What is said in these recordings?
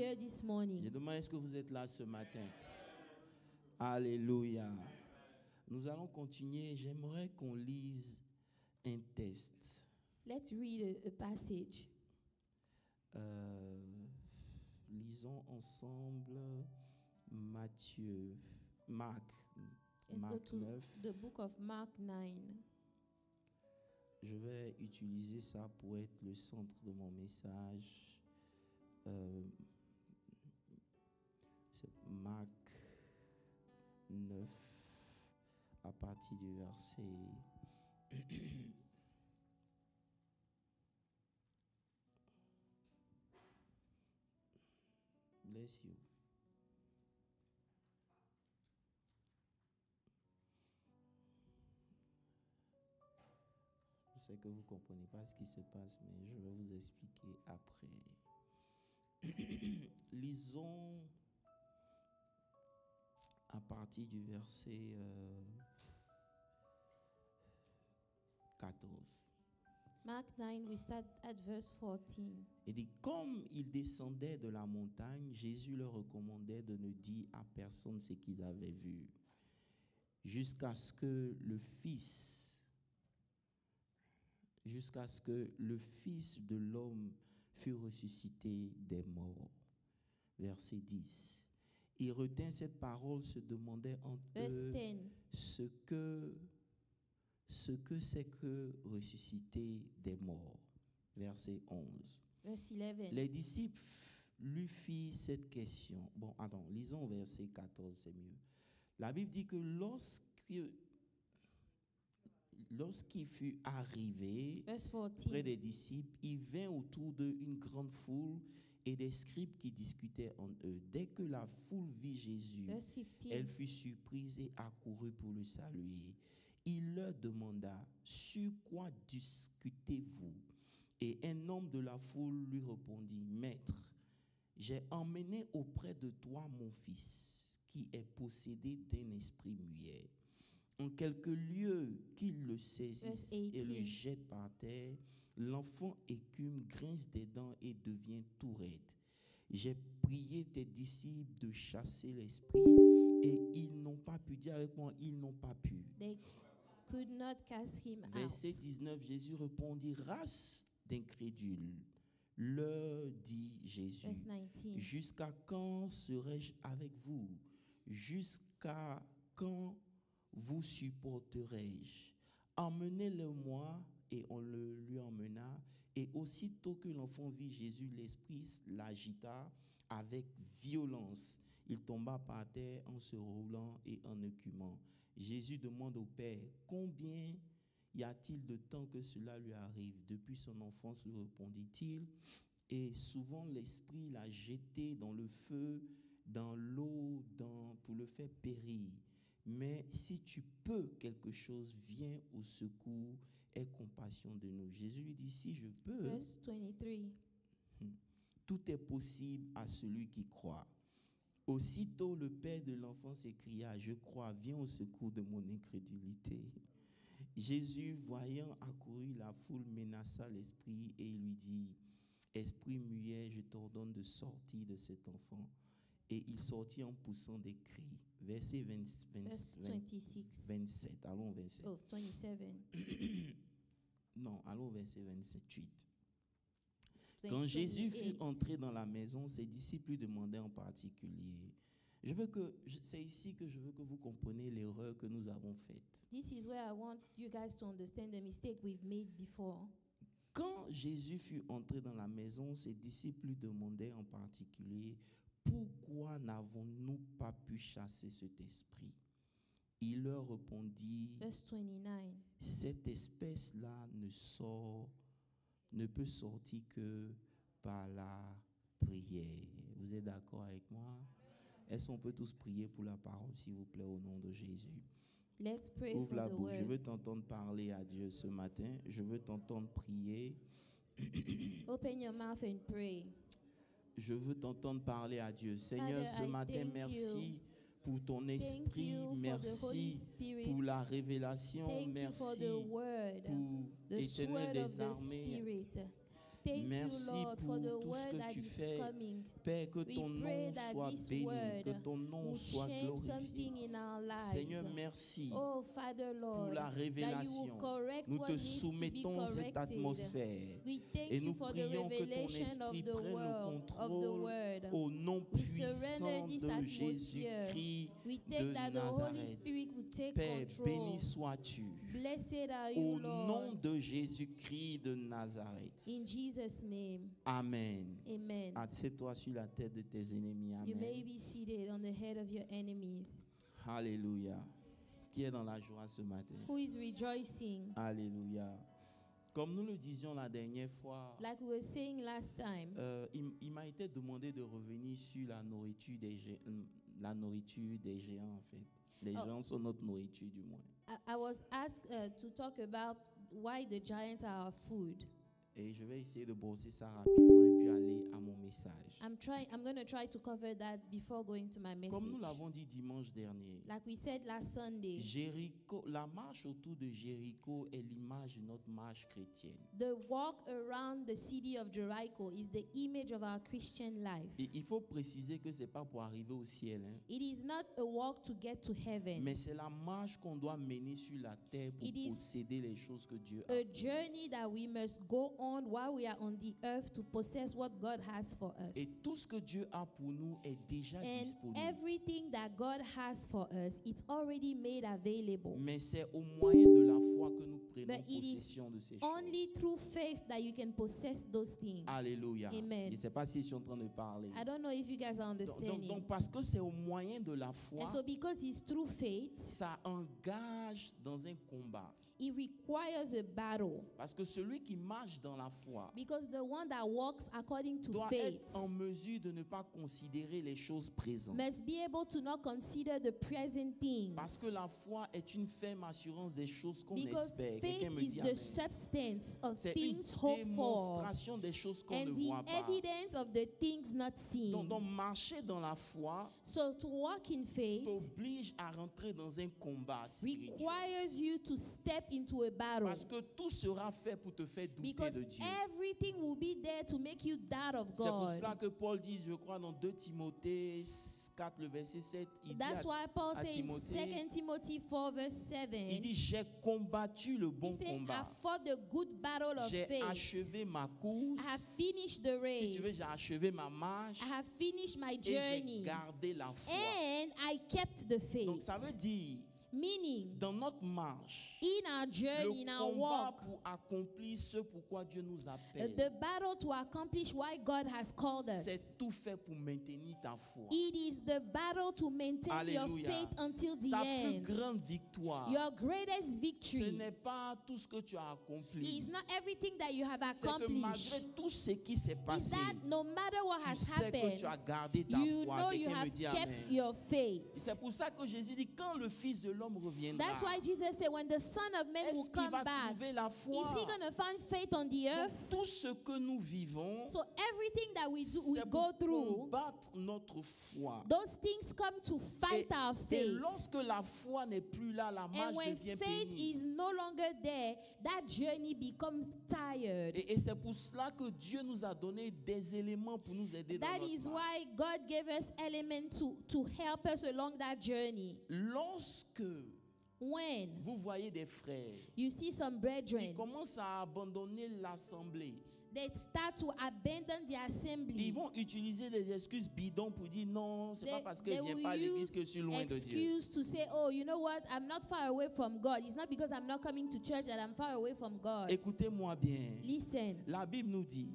here this morning. Je demande, est-ce que vous êtes là ce matin? Alléluia. Nous allons continuer. J'aimerais qu'on lise un texte. Let's read a passage. Lisons ensemble Marc Let's go to 9. the book of Mark 9. Je vais utiliser ça pour être le centre de mon message. C'est Marc 9 à partir du verset Bless you. Je sais que vous ne comprenez pas ce qui se passe, mais je vais vous expliquer après. Lisons à partir du verset 14. Mark 9, we start at verse 14. Il dit, comme ils descendaient de la montagne, Jésus leur recommandait de ne dire à personne ce qu'ils avaient vu, jusqu'à ce que le Fils de l'homme fût ressuscité des morts. Verset 10. Il retint cette parole, se demandait entre eux ce que c'est que ressusciter des morts. Verset 11. Verse 11. Les disciples lui firent cette question. Bon, attends, lisons verset 14, c'est mieux. La Bible dit que lorsqu'il fut arrivé près des disciples, il vint autour d'eux une grande foule et des scribes qui discutaient entre eux. Dès que la foule vit Jésus, elle fut surprise et accourut pour le saluer. Il leur demanda, sur quoi discutez-vous? Et un homme de la foule lui répondit, Maître, j'ai emmené auprès de toi mon fils, qui est possédé d'un esprit muet. En quelques lieux qu'il le saisisse et le jette par terre, l'enfant écume, grince des dents et devient tout raide. J'ai prié tes disciples de chasser l'esprit et ils n'ont pas pu. Dis avec moi, ils n'ont pas pu. They could not cast him out. Verset 19, Jésus répondit, race d'incrédules, leur dit Jésus, jusqu'à quand serai-je avec vous? Jusqu'à quand vous supporterai-je? Emmenez-le-moi. Et on le lui emmena. Et aussitôt que l'enfant vit Jésus, l'esprit l'agita avec violence. Il tomba par terre en se roulant et en écumant. Jésus demande au Père, combien y a-t-il de temps que cela lui arrive? Depuis son enfance, lui répondit-il. Et souvent l'esprit l'a jeté dans le feu, dans l'eau, pour le faire périr. Mais si tu peux quelque chose, viens au secours, aie compassion de nous. Jésus lui dit, si je peux, Verse 23. Tout est possible à celui qui croit. Aussitôt le père de l'enfant s'écria, je crois, viens au secours de mon incrédulité. Jésus, voyant accourir la foule, menaça l'esprit et il lui dit, esprit muet, je t'ordonne de sortir de cet enfant. Et il sortit en poussant des cris. Verset 27. Allons, 27. Oh, 27. Non, allons, verset 28. Quand Jésus fut entré dans la maison, ses disciples lui demandaient en particulier. C'est ici que je veux que vous compreniez l'erreur que nous avons faite. This is where I want you guys to understand the mistake we've made before. Quand Jésus fut entré dans la maison, ses disciples lui demandaient en particulier, pourquoi n'avons-nous pas pu chasser cet esprit? Il leur répondit, Verse 29. cette espèce-là ne peut sortir que par la prière. Vous êtes d'accord avec moi? Est-ce qu'on peut tous prier pour la parole, s'il vous plaît, au nom de Jésus? Let's pray Ouvre for la the bouche. Je word. veux t'entendre parler à Dieu ce matin. Je veux t'entendre prier. Open your mouth and pray. Je veux t'entendre parler à Diur. Seigneur, Father, ce I matin, thank merci pour ton esprit, you for the Holy merci Spirit. pour la révélation, Thank you for merci the word, pour the Éternel sword of des the armées. Spirit. Thank Merci you, Lord, pour for the tout ce word que that tu is fais. coming. Père, que We ton nom pray that soit this béni, word que ton nom will soit change glorifié. something in our lives. Seigneur, merci Oh, Father, pour Lord, la that you will révélation. correct Nous what te needs to be soumettons cette corrected. atmosphère We thank et you nous for the prions que ton revelation of esprit the prenne le world, of the contrôle word. au nom We surrender puissant this de atmosphere. Jésus-Christ We de take that the Holy Nazareth. Spirit will take Père, control. béni sois-tu. Blessed are you, Au nom Lord. de Jésus-Christ de Nazareth. In Jesus' name, Amen. amen. Assieds-toi sur la tête de tes ennemis. You may Amen. be seated on the head of your enemies. Alléluia. Qui est dans la joie ce matin? Who is rejoicing? Alléluia. Comme nous le disions la dernière fois, Like we were saying last time, il m'a été demandé de revenir sur la nourriture des géants, en fait. Les gens sont notre nourriture, du moins. I was asked to talk about why the giants are our food. Et je vais essayer de brosser ça rapidement et puis aller à mon message. I'm going to try to cover that before going to my message. Comme nous l'avons dit dimanche dernier, Like we said last Sunday, Jéricho, la marche autour de Jéricho est l'image de notre marche chrétienne. the walk around the city of Jericho is the image of our Christian life. Et il faut préciser que c'est pas pour arriver au ciel, hein, It is not a walk to get to heaven. mais c'est la marche qu'on doit mener sur la terre pour It is posséder les choses que Dieu a. A journey that we must go on while we are on the earth to possess what God has for us. Et tout ce que Dieu a pour nous est déjà And disponible. everything that God has for us, it's already made available. Mais c'est au moyen de la foi que nous prenons But it is possession de ces choses. only through faith that you can possess those things. Alléluia. Amen. Je ne sais pas si je suis en train de parler. I don't know if you guys are understanding. Donc parce que c'est au moyen de la foi, And so because it's through faith, ça engage dans un combat. it requires a battle. Parce que celui qui marche dans la foi Because the one that walks according to doit faith être en mesure de ne pas considérer les choses présentes. must be able to not consider the present things. Parce que la foi est une ferme assurance des choses qu'on Because espère. faith Quelqu'un me is dit the amen. substance of C'est une things hoped for démonstration des choses qu'on and ne the voit pas. evidence of the things not seen. Donc marcher dans la foi So to walk in faith t'oblige à rentrer dans un combat spirituel. requires you to step into a battle. Parce que tout sera fait pour te faire douter Because de Dieu. everything will be there to make you doubt of C'est pour God. cela que Paul dit, je crois, dans 2 Timothée 4, le verset 7, il That's dit, why Paul à says in Timothée, 2 Timothy 4 verse 7, il dit, j'ai combattu le bon he said, I combat. fought the good battle of J'ai faith. achevé ma course. I have finished the Si race. tu veux, j'ai achevé ma marche. I have finished my Et j'ai journey. gardé la foi. And I kept the faith. Donc ça veut dire, Meaning, dans notre marche, in our journey, in le our combat walk, pour accomplir ce pourquoi Dieu nous appelle, the battle to accomplish why God has called us, c'est tout fait pour maintenir ta foi. it is the battle to maintain your Alléluia. faith until the Ta plus end. grande victoire, Your greatest ce victory n'est pas tout ce que tu as accompli. is not everything that you have C'est que accomplished. malgré tout ce qui s'est Is passé, that no matter what tu has sais que happened, tu as gardé ta you foi. know you Quelqu'un me have dit kept amen. your faith. C'est pour ça que Jésus dit, quand le Fils de l'homme reviendra, That's why Jesus said, when the Son of Man will est-ce qu'il come va back, trouver la is foi? he going to find faith on the Donc, earth? tout ce que nous vivons, So everything that we do, we c'est go pour through, combattre notre foi. those things come to fight our Et faith. lorsque la foi n'est plus là, la And marche when devient faith pénible. is no longer there, that journey becomes tired. Et c'est pour cela que Dieu nous a donné des éléments pour nous aider dans That notre is marche. why God gave us elements to help us along that journey. Lorsque When vous voyez des frères you see some qui brethren, commencent à abandonner l'assemblée, they start to abandon the assembly. ils vont utiliser des excuses bidons pour dire non, c'est pas parce que je They viens will pas à l'église use que je suis loin de Dieu. excuse to say, oh, you know what, I'm not far away from God. It's not because I'm not coming to church that I'm far away from God. Écoutez-moi bien. Listen, La Bible nous dit,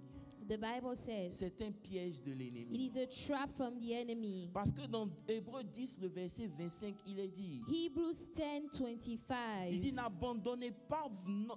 the Bible says c'est un piège de it l'ennemi. is a trap from the enemy. Parce que dans Hébreux 10, le verset 25, il est dit, Hebrews il 10:25 dit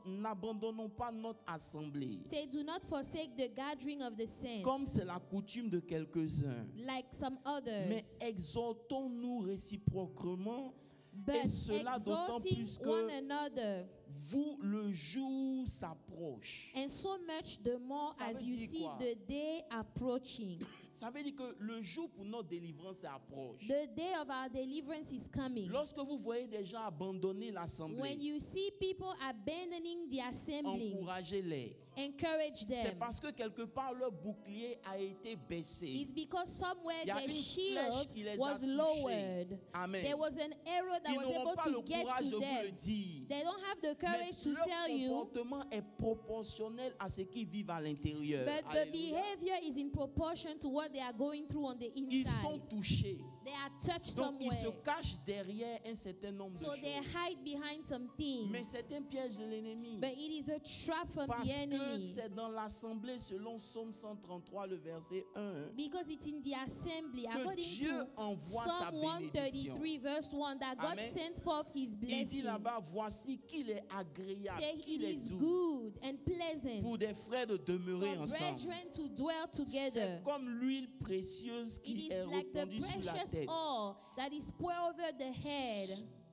n'abandonnons pas notre assemblée, say, do not forsake the gathering of the saints, comme c'est la coutume de quelques-uns, like some mais others, exhortons-nous réciproquement, but et cela d'autant exhorting plus que one another, vous, le jour s'approche. and so much the more Ça as veut you dire see quoi? the day approaching. Ça veut dire que le jour pour notre délivrance approche. The day of our deliverance is coming. Lorsque vous voyez des gens abandonner When l'assemblée, you see people abandoning the assembly, encouragez-les. encourage C'est them. parce que quelque part leur bouclier a été baissé. It's because somewhere Il y a their une shield flèche qui les a was touchés. lowered. Amen. There was an arrow that Ils was n'auront able pas le to get courage de to vous le them. dire. They don't have the Mais courage to leur tell you, comportement est proportionnel à ce qu'ils vivent à l'intérieur. but the Alléluia. behavior is in proportion to what they are going through on the Ils sont inside. touchés. They are touched Donc ils se somewhere. cachent derrière un certain nombre So de they choses. hide behind some Mais things. c'est un piège de l'ennemi. But it is a trap from Parce the que enemy. c'est dans l'assemblée selon Psaume 133, le verset 1, Because it's in the assembly, que according Dieu to envoie sa Psalm bénédiction. 133, verse 1, that God Amen. sent forth his Il dit blessing. là-bas, voici qu'il est agréable, Say qu'il it est is doux good and pleasant pour des frères de demeurer for ensemble. brethren to dwell together. C'est comme l'huile précieuse It qui is est like the répandue sur la precious tête, oil that is poured over the head,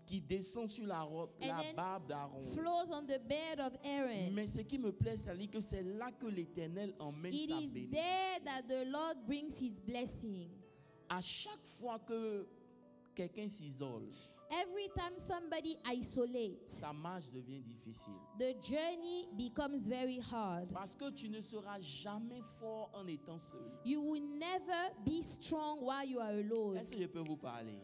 qui descend sur la And then barbe d'Aaron. flows on the bed of Aaron. Mais ce qui me plaît, c'est que c'est là que l'Éternel emmène It sa is bénédiction. there that the Lord brings his blessing. À chaque fois que quelqu'un s'isole, Every time somebody isolates, sa marche devient difficile. the journey becomes very hard. Parce que tu ne seras jamais fort en étant seul. You will never be strong while you are alone. Est-ce que je peux vous parler?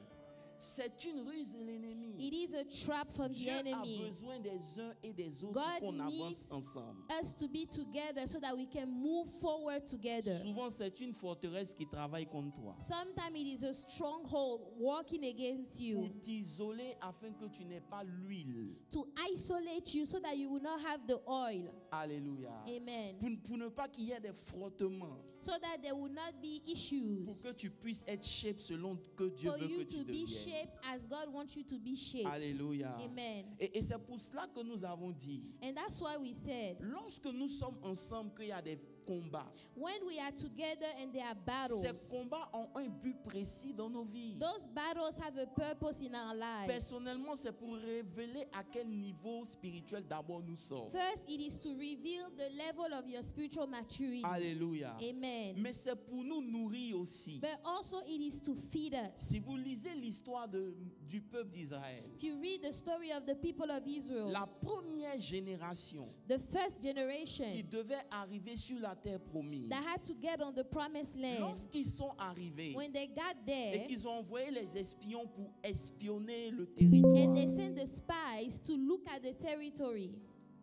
C'est une ruse de l'ennemi. It is a trap from the Dieu a enemy. besoin des uns et des autres God pour qu'on avance needs ensemble. us to be together so that we can move forward together. Souvent, c'est une forteresse qui travaille contre toi Sometimes it is a stronghold working against pour you t'isoler afin que tu n'aies pas l'huile. to isolate you so that you will not have the oil. Alléluia. Amen. Pour ne pas qu'il y ait des frottements. So that there will not be Pour issues. que tu puisses être shapé selon que Dieu For veut you que tu to be deviennes. shaped as God wants you to be shaped. Alléluia. Amen. Et c'est pour cela que nous avons dit, And that's why we said, lorsque nous sommes ensemble, qu'il y a des combats, when we are together and there are ces battles, combats ont un but précis dans nos vies. those battles have a purpose in our lives. Personnellement, c'est pour révéler à quel niveau spirituel d'abord nous sommes. First, it is to reveal the level of your spiritual maturity. Alléluia. Amen. Mais c'est pour nous nourrir aussi. But also it is to feed us. Si vous lisez l'histoire du peuple d'Israël, If you read the story of the people of Israel, la première génération the first qui generation devait arriver sur la terre promise, that had to get on the promised land, lorsqu'ils sont arrivés when they got et there, qu'ils ont envoyé les espions pour espionner le and territoire, they sent the spies to look at the territory,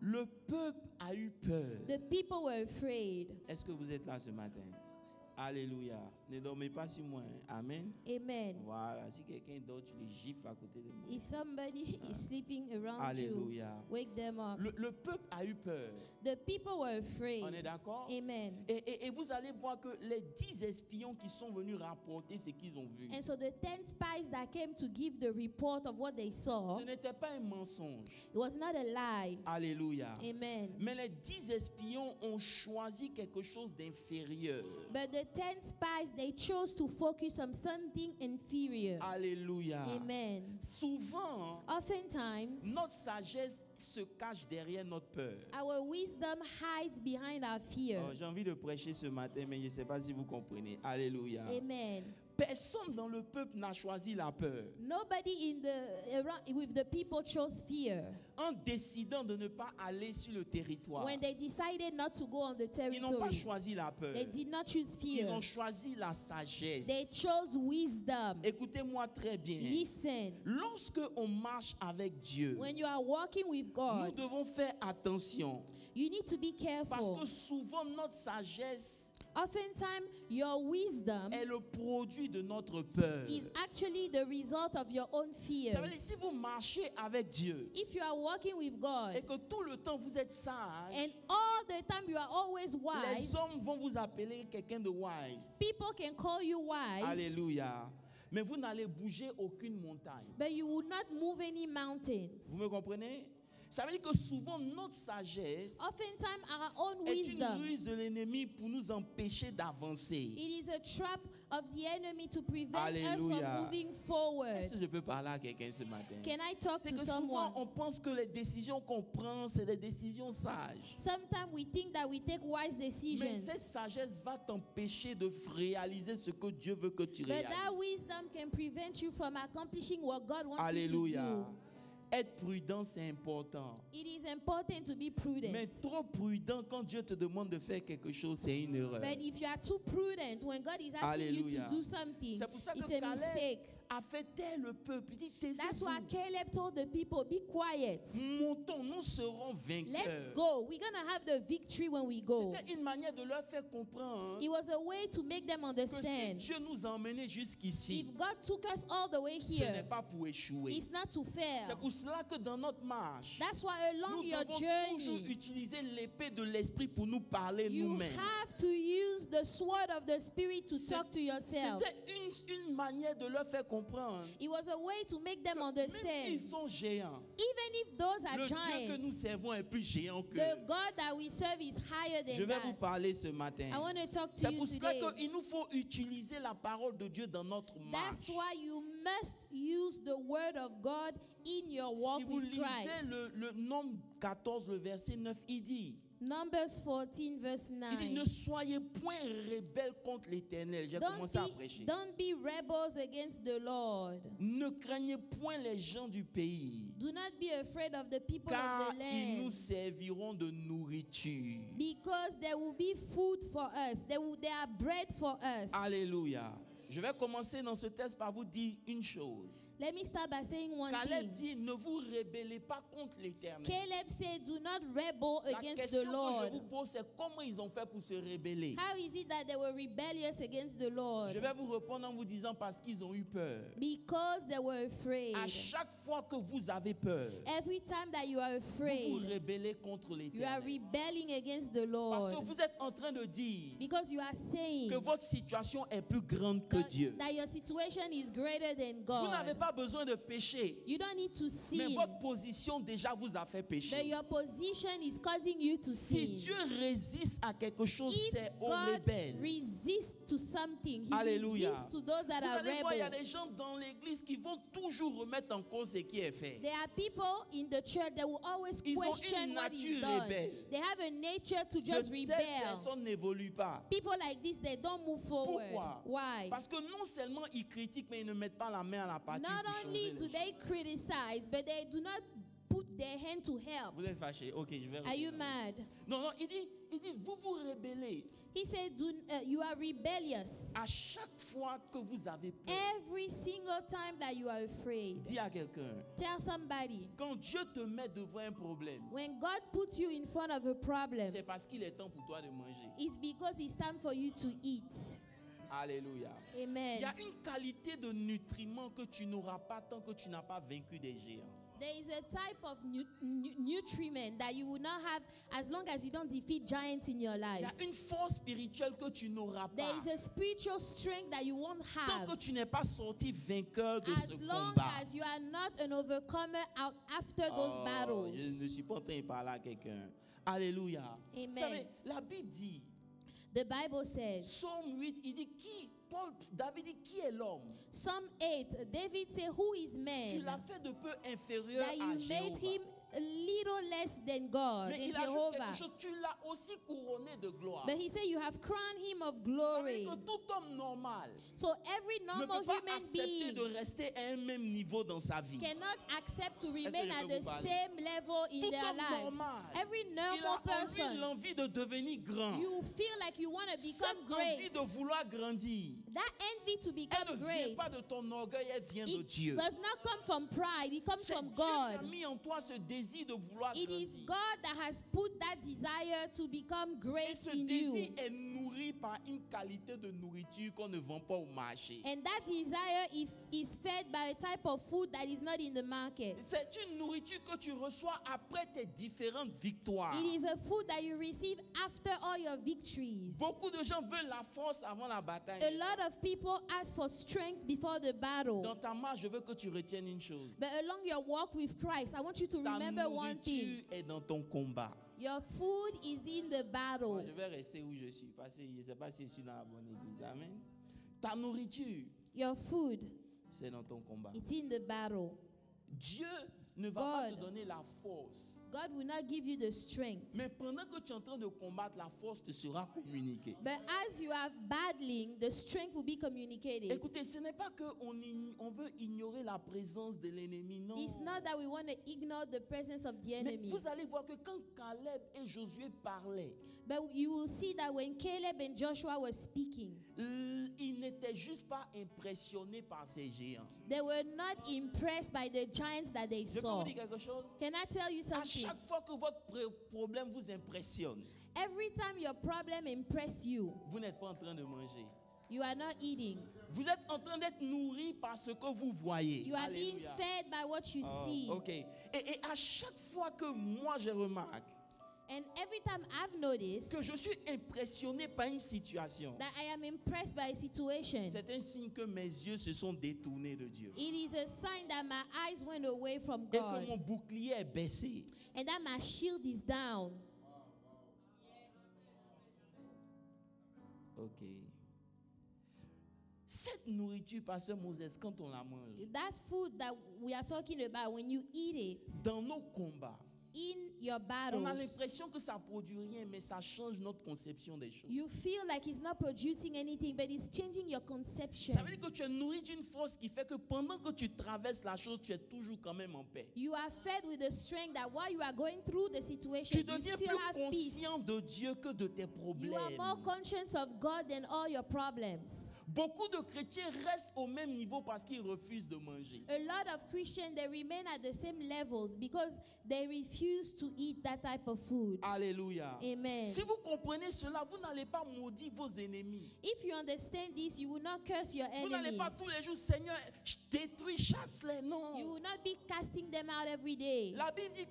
le peuple a eu peur. the people were afraid. Est-ce que vous êtes là ce matin? Alléluia. Ne dormez pas sur moi. Hein. Amen. Amen. Voilà. Si quelqu'un dort, tu les gifles à côté de moi. If somebody is sleeping around you, Alléluia. wake them up. Le peuple a eu peur. The people were afraid. On est d'accord? Amen. Et vous allez voir que les 10 espions qui sont venus rapporter ce qu'ils ont vu, And so the 10 spies that came to give the report of what they saw, ce n'était pas un mensonge. it was not a lie. Alléluia. Amen. Mais les 10 espions ont choisi quelque chose d'inférieur. But the 10 spies, they chose to focus on something inferior. Alléluia. Amen. Souvent, Oftentimes, notre sagesse se cache derrière notre peur. our wisdom hides behind our fear. Oh, j'ai envie de prêcher ce matin, mais je ne sais pas si vous comprenez. Alléluia. Amen. Personne dans le peuple n'a choisi la peur. Nobody with the people chose fear. En décidant de ne pas aller sur le territoire, When they decided not to go on the ils n'ont pas territory, choisi la peur. they did not choose Ils ont fear. choisi la sagesse. They chose wisdom. Écoutez-moi très bien. Listen, Lorsque on marche avec Dieu, when you are walking with nous God, devons faire attention. you need to be Parce careful. que souvent, notre sagesse Oftentimes, your wisdom est le produit de notre peur. is actually the result of your own fears. Ça veut dire, si vous marchez avec Dieu If you are walking with et God que tout le temps vous êtes sage, and all the time you are always les wise, hommes vont vous appeler quelqu'un de wise. people can call you wise, Alléluia. Mais vous n'allez bouger aucune montagne. but you will not move any mountains. Vous me comprenez? Ça veut dire que souvent notre sagesse Oftentimes, our own est une wisdom, ruse de l'ennemi pour nous empêcher d'avancer. it is a trap of the enemy to prevent us Alléluia. from moving forward. Est-ce que je peux parler à quelqu'un ce matin? Can I talk C'est to que souvent someone? on pense que les décisions qu'on prend, c'est des décisions sages. Sometimes we think that we take wise Mais decisions, cette sagesse va t'empêcher de réaliser ce que Dieu veut que tu but réalises. that wisdom can prevent you from accomplishing what God wants Alléluia. you to do. Être prudent, c'est important. It is important to be prudent. Mais trop prudent quand Dieu te demande de faire quelque chose, c'est une erreur. But if you are too prudent when God is asking you to do something, C'est pour ça que it's a Caleb mistake. a fait taire le peuple. Il dit, That's taisez-vous. why Caleb told the people, be quiet. Montons, nous serons vainqueurs. Let's go. We're going to have the victory when we go. C'était une manière de leur faire comprendre It was a way to make them que si understand. Dieu nous a emmenés jusqu'ici, If God took us all the way ce n'est here, pas pour échouer. it's not to C'est fail. pour cela que dans notre marche, That's why along nous your devons toujours journey, utiliser l'épée de l'esprit pour nous parler you nous-mêmes. have to use the sword of the Spirit to C'est- talk to yourself. C'était une manière de leur faire comprendre It was a way to make them que même understand. s'ils sont géants, Even if those are le Dieu que nous giants, servons est plus géant que. the God that we serve is higher Je than vais vous that. parler ce matin. I want to talk to C'est you pour cela today. qu'il nous faut utiliser la parole de Dieu dans notre That's marche. why you must use the word of God in your walk Si vous with lisez Christ. le Nombre 14, le verset 9, il dit, Numbers 14 verse il dit, 9. ne soyez point rebelles contre l'Éternel. J'ai commencé à prêcher. Don't be rebels against the Lord. Ne craignez point les gens du pays, Do not be afraid of the people car of the ils nous land, serviront de nourriture. because there will be food for us. There are bread for us. Alléluia. Je vais commencer dans ce texte par vous dire une chose. Let me start by saying one Caleb thing. dit, ne vous rebellez pas contre l'Éternel. Caleb said, do not rebel La against question the que Lord. je vous pose, c'est comment ils ont fait pour se rebeller. How is it that they were rebellious against the Lord? Je vais vous répondre en vous disant parce qu'ils ont eu peur. Because they were afraid. À chaque fois que vous avez peur, Every time that you are vous afraid, vous rebellez contre you are l'Éternel. rebelling against the Parce Lord. que vous êtes en train de dire Because you are saying que votre situation est plus grande que Dieu. that your situation is greater than Vous n'avez God. pas besoin de pécher, You don't need to mais sin, votre position déjà vous a fait but pécher. your position is causing you to Si sin. Dieu résiste à quelque chose, If c'est aux God rebelles. resists to something, He Alléluia. resists to those that Vous are allez voir, il y a rebels. des gens dans l'église qui vont toujours remettre en cause ce qui est fait. There are people in the church that will always Ils ont question une what is nature done. rebelle. They have a nature to De just telles rebel. personnes n'évoluent pas. People like this, they don't move forward. Pourquoi? Why? Parce que non seulement ils critiquent, mais ils ne mettent pas la main à la pâture Not pour changer only les do choses. they criticize, but they do not put their hand to help. Vous êtes fâchés? Ok, je vais Are you reprendre. mad? Non, non, il dit, vous vous rebellez. He said, you are rebellious. À chaque fois que vous avez peur, Every single time that you are afraid. dis à quelqu'un, Tell somebody, quand Dieu te met devant un problème, when God puts you in front of a problem, c'est parce qu'il est temps pour toi de manger. it's because it's time for you to eat. Alléluia. Amen. Il y a une qualité de nutriments que tu n'auras pas tant que tu n'as pas vaincu des géants. There is a type of nutriment that you will not have as long as you don't defeat giants in your Il life. y a une force spirituelle que tu n'auras There pas is a spiritual strength that you won't tant que have tu n'es pas sorti vainqueur de as ce long combat. as you are not an overcomer out after those Oh, battles. je ne suis pas en train de parler à quelqu'un. Alléluia. Vous Amen. savez, la Bible dit, The Bible says, Psaume 8, il dit David dit, qui est l'homme? Psalm 8, David said, who is Tu l'as man fait de peu inférieur that à you made Jéhovah. him a little less than God, Mais than il ajoute Jehovah. quelque chose, tu l'as aussi couronné de gloire. But he said, you have crowned him of Ça veut glory. dire que tout homme normal So every ne normal peut pas human accepter being de rester à un même niveau dans sa vie. cannot accept to que remain je at peux the vous parler? same level in Tout their homme lives. normal, Every il normal a en lui person, l'envie de devenir grand. you feel like you want to Cette become envie great. de vouloir grandir, That envy to elle become ne vient great, pas de ton orgueil, elle vient de it Dieu. does not come from pride, it comes C'est from Dieu qui a God. mis en toi ce désir de vouloir It is grandir. God that has put that desire to become Et great ce in désir you. est nourri par une qualité de nourriture qu'on ne vend pas au marché. And that desire is fed by a type of food that is not in the market. C'est une nourriture que tu reçois après tes différentes victoires. It is a food that you receive after all your victories. Beaucoup de gens veulent la force avant la bataille. A lot of people ask for strength before the battle. Dans ta marche, je veux que tu retiennes une chose. But along your walk with Christ, I want you to Ta remember one thing. nourriture est dans ton combat. Your food is in the battle. Moi, je vais rester où je suis parce que je ne sais pas si je suis dans la bonne église. Amen. Ta nourriture, Your food, c'est dans ton combat. it's in the battle. Dieu ne va pas te God donner la force God will not give you the strength. Mais pendant que tu es en train de combattre, la force te sera communiquée. But as you are battling, the strength will be communicated. Écoutez, ce n'est pas qu'on veut ignorer la présence de l'ennemi, non. It's not that we want to ignore the presence of the Mais enemy. vous allez voir que quand Caleb et Josué parlaient, But you will see that when Caleb and Joshua were speaking, ils n'étaient juste pas impressionnés par ces géants. they were not impressed by the giants that they Je peux saw. vous dire quelque chose? Can I tell you À something? chaque fois que votre problème vous impressionne, Every time your problem impresses you, vous n'êtes pas en train de manger. you are not eating. Vous êtes en train d'être nourri par ce que vous voyez. You are being Alléluia. fed by what you see. Ok. Et à chaque fois que moi je remarque And every time I've noticed que je suis impressionné par une situation, that I am impressed by a situation, c'est un signe que mes yeux se sont détournés de Dieu. it is a sign that my eyes went away from Et que God mon bouclier est baissé. and that my shield is down. Ok. Cette nourriture, pasteur Moses, quand on la mange, That food that we are talking about, when you eat it dans nos combats, in your on a battles, l'impression que ça produit rien, mais ça change notre conception des choses. you feel like it's not producing anything, but it's changing your conception. Ça veut dire que tu es nourri d'une force qui fait que pendant que tu traverses la chose, tu es toujours quand même en paix. You are fed with the strength that while you are going through the situation, Tu you deviens still plus have peace. conscient de Dieu que de tes You are more problèmes. conscious of God than all your problems. Beaucoup de chrétiens restent au même niveau parce qu'ils refusent de manger. A lot of Christians, they remain at the same levels because they refuse to eat that type of food. Alléluia. Amen. Si vous comprenez cela, vous n'allez pas maudire vos ennemis. If you understand this, you will not curse your Vous n'allez enemies. pas tous les jours, Seigneur, détruis, chasse-les. Non. You will not be casting them out every day. La Bible dit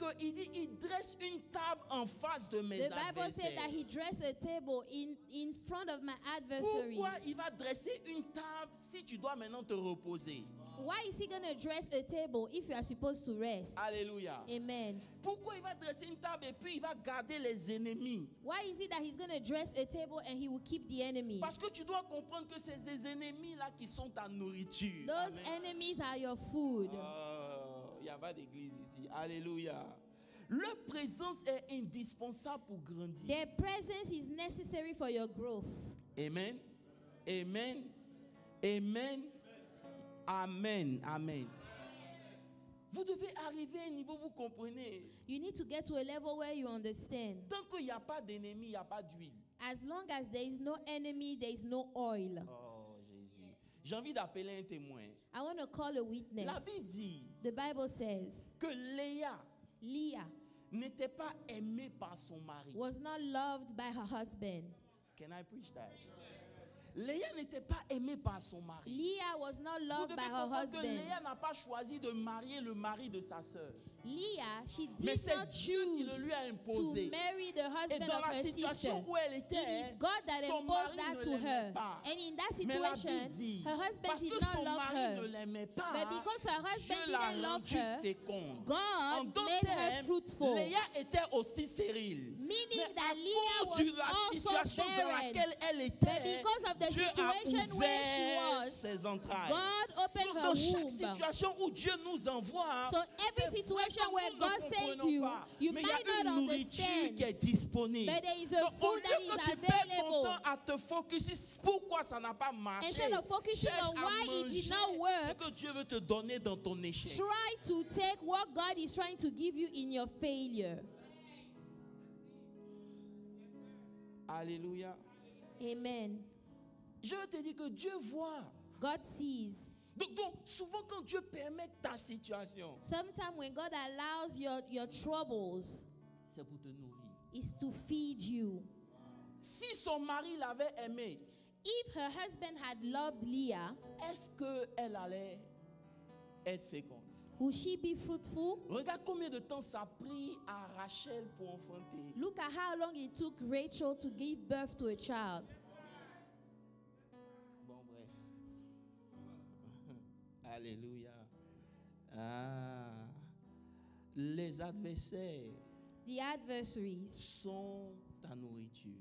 qu'il dresse une table en face de mes The Bible said that adversaires. he dressed a table in front of my adversaries. Pourquoi il va dresser une table si tu dois maintenant te reposer? Why is he going to dress a table if you are supposed to rest? Alléluia. Amen. Pourquoi il va dresser une table et puis il va garder les ennemis? Why is it that he's going to dress a table and he will keep the enemies? Parce que tu dois comprendre que c'est ces ennemis-là qui sont ta nourriture. Those Amen. enemies are your food. Il n'y a pas d'église ici. Alléluia. Leur présence est indispensable pour grandir. Their presence is necessary for your growth. Amen. Amen. Amen. Amen. Amen. Vous devez arriver à un niveau, vous comprenez. You need to get to a level where you understand. Tant qu'il n'y a pas d'ennemi, il n'y a pas d'huile. As long as there is no enemy, there is no oil. Oh Jésus. J'ai envie d'appeler un témoin. I want to call a witness. La Bible dit The Bible says que Léa Leah n'était pas aimée par son mari. was not loved by her husband. Can I preach that? Léa n'était pas aimée par son mari. Leah was not Vous loved devez by her comprendre que husband. Léa n'a pas choisi de marier le mari de sa sœur. Leah, she Mais did c'est not Dieu qui le choose lui a to imposé. marry the Et husband dans of la her sister. situation où elle It était, is God that son imposed mari that ne to l'aimait her. pas. And in that Mais la situation, Bible dit, her husband parce did que not son love mari ne her. l'aimait pas, But because her Dieu husband l'a didn't love rendue her, féconde. En God d'autres made her termes, fruitful. Léa était aussi stérile. Meaning Mais that à Leah cause de was la also situation dans barren. laquelle elle But était, because of the Dieu a situation where she ouvert was, ses entrailles. God opened Donc, her dans chaque womb. situation où Dieu nous envoie, So every c'est situation vrai que where nous God ne sends comprenons you, pas, you mais il y might a not une nourriture understand. qui est disponible. But there is a Donc, au food that lieu is que tu perds ton available. temps à te focus sur pourquoi ça n'a pas marché, Instead of focusing cherche on à why it did not manger work, ce que Dieu veut te donner dans ton échec. try to take what God is trying to give you in your failure. Alléluia. Amen. Je veux te dire que Dieu voit. God sees. Donc, souvent quand Dieu permet ta situation, Sometimes when God allows your troubles, c'est pour te nourrir. is to feed you. Si son mari l'avait aimé, If her husband had loved Leah, est-ce qu'elle allait être féconde? would she be fruitful? Regarde combien de temps ça a pris à Rachel pour enfanter. Look at how long it took Rachel to give birth to a child. Bon, bref. Alléluia. Ah. Les adversaires The adversaries sont ta nourriture.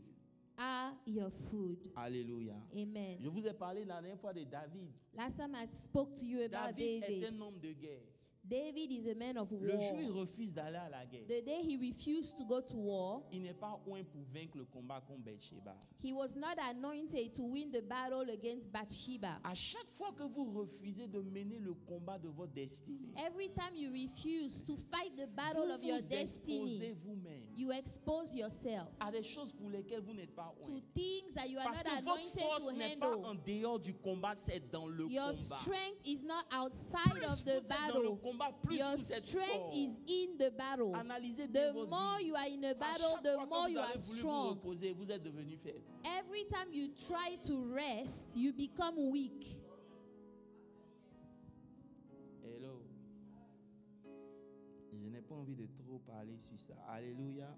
are your food. Alléluia. Amen. Je vous ai parlé la dernière fois de David. Last time I spoke to you about David est David. un homme de guerre. David is a man of Le jour où il war. refuse d'aller à la guerre, The day he refused to go to war, il n'est pas loin pour vaincre le combat contre Bathsheba. he was not anointed to win the battle against Bathsheba. À chaque fois que vous refusez de mener le combat de votre destinée, Every time you refuse to fight the battle vous of your vous exposez destiny, vous-même you expose yourself à des choses pour lesquelles vous n'êtes pas loin. to things that you are Parce not que votre anointed force to n'est pas en handle. dehors du combat, c'est dans le Your combat. strength is not outside Plus of vous the êtes dans le battle. combat, plus Your vous êtes strength fort. is in the battle. Analysez bien The votre more vie. you are in a À battle, chaque the fois que more vous you are avez voulu vous strong. reposer, vous êtes devenu faible. Every time you try to rest, you become weak. Hello. Je n'ai pas envie de trop parler sur ça. Alléluia.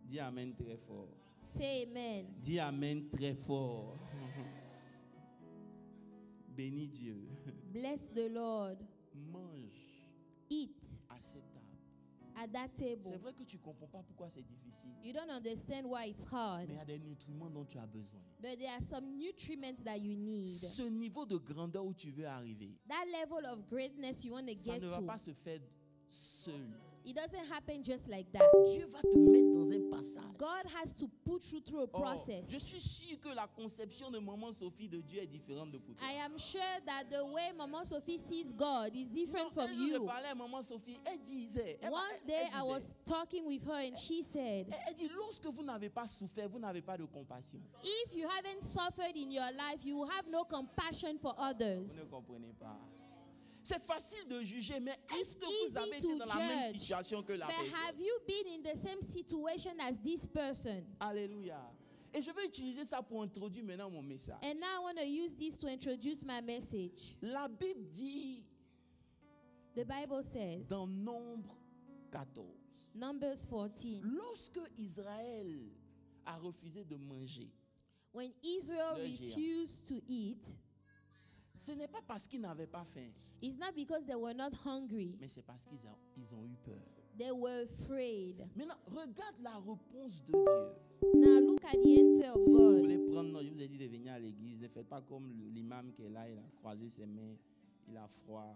Dis amen très fort. Say amen. Dis amen très fort. Bénis Dieu. Bless the Lord. Mange Eat à cette table. at that C'est table. vrai que tu ne comprends pas pourquoi c'est difficile. You don't understand why it's hard, Mais il y a des nutriments dont tu as besoin. but there are some nutriments that you need. Ce niveau de grandeur où tu veux arriver, That level of greatness you want to ça get ne va to, pas se faire seul. it doesn't happen just like that. Dieu va te mettre dans un passage. God has to put you through a Oh, process. je suis sûr que la conception de Maman Sophie de Dieu est différente de pour toi. I am sure that the way Mama Sophie sees God is different Non, from un jour, je you. parlais à Maman Sophie, elle disait, One day I was talking with her and she said, elle dit, lorsque vous n'avez pas souffert, vous n'avez pas de compassion. if you haven't suffered in your life, you have no compassion for Vous ne others. comprenez pas. C'est facile de juger, mais est-ce que It's vous avez easy été to dans la même judge, situation que la But personne? have you been in the same situation as this person? Alléluia. Et je vais utiliser ça pour introduire maintenant mon message. And now I want to use this to introduce my message. La Bible dit The Bible says, dans Nombre 14, Numbers 14, lorsque Israël a refusé de manger, when Israel Le géant. refused to eat, ce n'est pas parce qu'ils n'avaient pas faim, it's not because they were not hungry. mais c'est parce qu'ils ont eu peur. They were afraid. Maintenant, regarde la réponse de Dieu. Now look at the answer of Si vous God. voulez prendre note, je vous ai dit de venir à l'église. Ne faites pas comme l'imam qui est là, il a croisé ses mains, il a froid.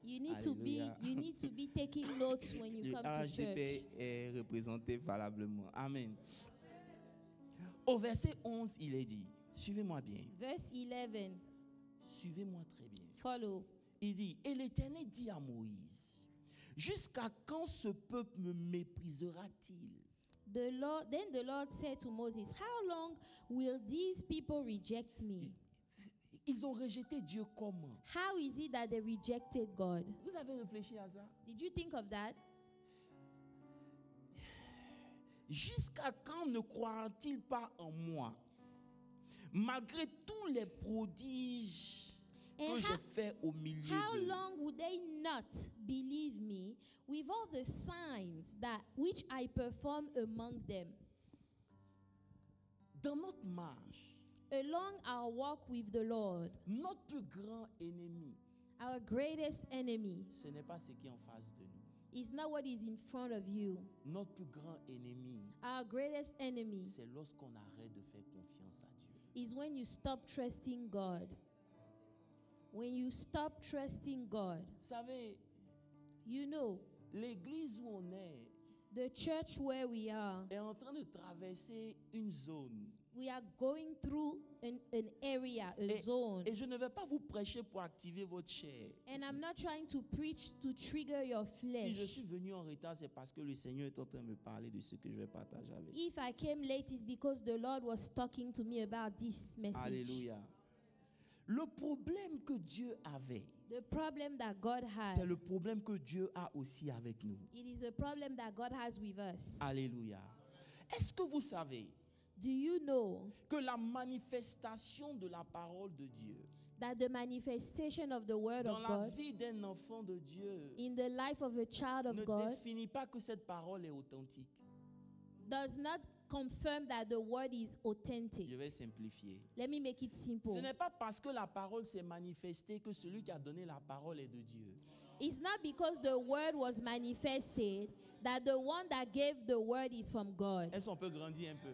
You need to be Alléluia. you need to be taking notes when you Le come to HDP church. est représenté valablement. Amen. Au verset 11, il est dit, suivez-moi bien, Verse 11. suivez-moi très bien. Follow. Il dit, et l'Éternel dit à Moïse, jusqu'à quand ce peuple me méprisera-t-il? Then the Lord said to Moses, how long will these people reject me? Ils ont rejeté Dieu comment? How is it that they rejected God? Vous avez réfléchi à ça? Did you think of that? Jusqu'à quand ne croira-t-il pas en moi? Malgré tous les prodiges que And je fais au milieu how d'eux. long would they not believe me with all the signs that which I perform among them? Dans notre marche, Along our walk with the Lord, notre plus grand ennemi, our greatest enemy ce n'est pas ce qui est en face de nous. is not what is in front of you. Notre plus grand ennemi, Our greatest enemy c'est lorsqu'on arrête de faire confiance à Dieu. is when you stop trusting God. When you stop trusting God, Vous savez, you know, l'église où on est the church where we are, est en train de traverser une zone. we are going through an area, a zone. Et je ne vais pas vous prêcher pour activer votre chair. And I'm not trying to preach to trigger your Si je flesh. suis venu en retard, c'est parce que le Seigneur est en train de me parler de ce que je vais partager avec vous. If I came late, it's because the Lord was talking to me about this message. Alléluia. Le problème que Dieu avait, The problem that God c'est had, le problème que Dieu a aussi avec nous. it is a problem that God has with us. Alléluia. Est-ce que vous savez Do you know que la manifestation de la parole de Dieu that the manifestation of the Word dans of la God vie d'un enfant de Dieu in the life of a child ne of God définit pas que cette parole est authentique? does not confirm that the Word is authentic? Je vais simplifier. Let me make it Ce simple. n'est pas parce que la parole s'est manifestée que celui qui a donné la parole est de Dieu. It's not because the Word was manifested that the one that gave the Word is from God. Est-ce qu'on peut grandir un peu?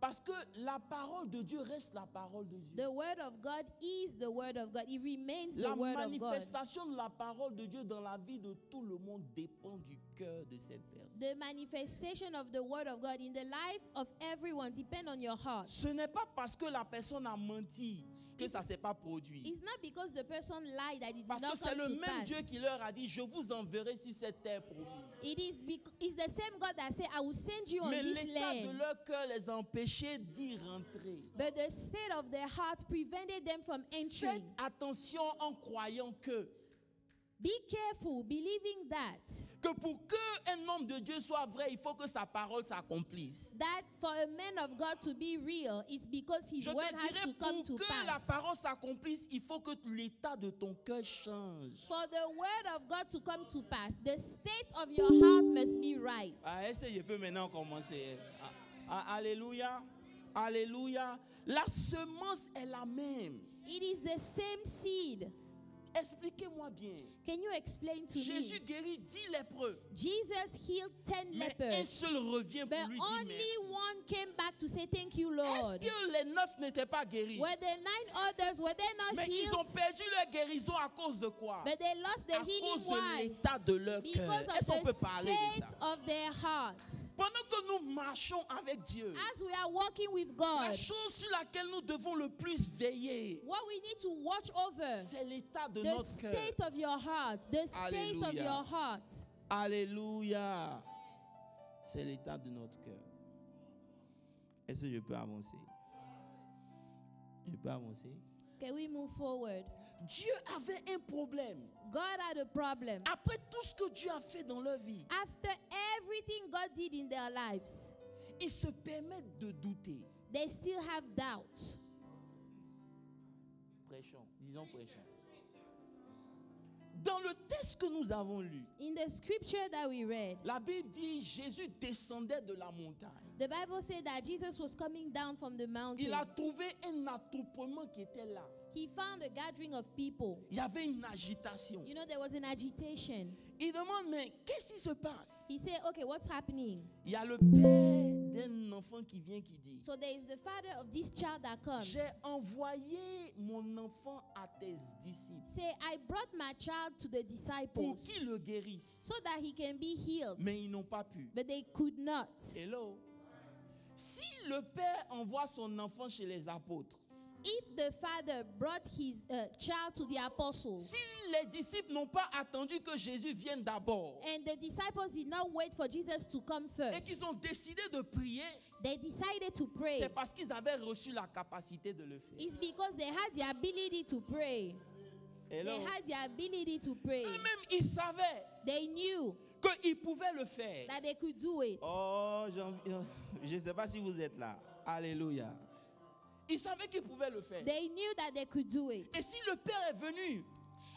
Parce que la parole de Dieu reste la parole de Dieu. The word of God is the word of God. It remains the La word of God. manifestation de la parole de Dieu dans la vie de tout le monde dépend du cœur de cette personne. The manifestation of the word of God in the life of everyone depend on your heart. Ce n'est pas parce que la personne a menti que ça ne s'est pas produit. It's not because the person lied that it did Parce not que c'est come le to même pass. Dieu qui leur a dit, je vous enverrai sur cette terre promise. It's the same God that said, I will send you on Mais this l'état de land. leur cœur les empêchait d'y rentrer. But the state of their heart prevented them from entering. Faites attention en croyant que Be careful, believing pour qu'un homme de Dieu soit vrai, il faut que sa parole s'accomplisse. that for a man of God to be real is because his Je word te has dirais, to come pour to que la pass. parole s'accomplisse, il faut que l'état de ton cœur change. For the word of God to come to pass, the state of your heart must be right. Est-ce que je peux maintenant commencer? Alléluia. Alléluia. La semence est la même. It is the same seed. Expliquez-moi bien. Can you explain to Jésus me? guérit 10 lépreux. Jesus healed 10 Mais un lepers, seul revient but pour lui dire only merci. one came back to say thank you, Est-ce Lord. que les 9 n'étaient pas guéris? Were the 9 others, were they not Mais ils ont healed? perdu leur guérison à cause de quoi? But they lost the À healing. cause de Why? l'état de leur cœur. Because Est-ce of qu'on peut the parler de state ça? of their hearts. Pendant que nous marchons avec Dieu, As we are walking with la God, chose sur laquelle nous devons le plus veiller, what we need to watch over, c'est l'état de the notre cœur. state of your heart, the state of Alléluia. your heart. Alléluia. C'est l'état de notre cœur. Est-ce que je peux avancer? Je peux avancer? Can we move forward? Dieu avait un problème. God had a problem. Après tout ce que Dieu a fait dans leur vie, After everything God did in their lives, ils se permettent de douter. they still have doubt. Prêchons, disons prêchons. Dans le texte que nous avons lu, In the scripture that we read, la Bible dit Jésus descendait de la montagne. the Bible said that Jesus was coming down from the mountain. Il a trouvé un attroupement qui était là. He found a gathering of people. Il y avait une agitation. You know, there was an agitation. Il demande, mais qu'est-ce qui se passe? He said, okay, what's happening? Il y a le père d'un enfant qui vient qui dit, So there is the father of this child that comes. j'ai envoyé mon enfant à tes disciples Say, I brought my child to the pour disciples qu'ils le guérissent. so that he can be healed. Mais ils n'ont pas pu. But they could not. Hello? Si le père envoie son enfant chez les apôtres, If the father brought his child to the apostles, si les disciples n'ont pas attendu que Jésus vienne d'abord and the disciples did not wait for Jesus to come et first, qu'ils ont décidé de prier, they decided to pray. c'est parce qu'ils avaient reçu la capacité de le faire. It's because they had the ability to pray. Hello? They had the ability to pray. Eux-mêmes, ils savaient They knew qu'ils pouvaient le faire. that they could do it. Oh, je ne sais pas si vous êtes là. Alléluia. Ils savaient qu'ils pouvaient le faire. They knew that they could do it. Et si le Père est venu,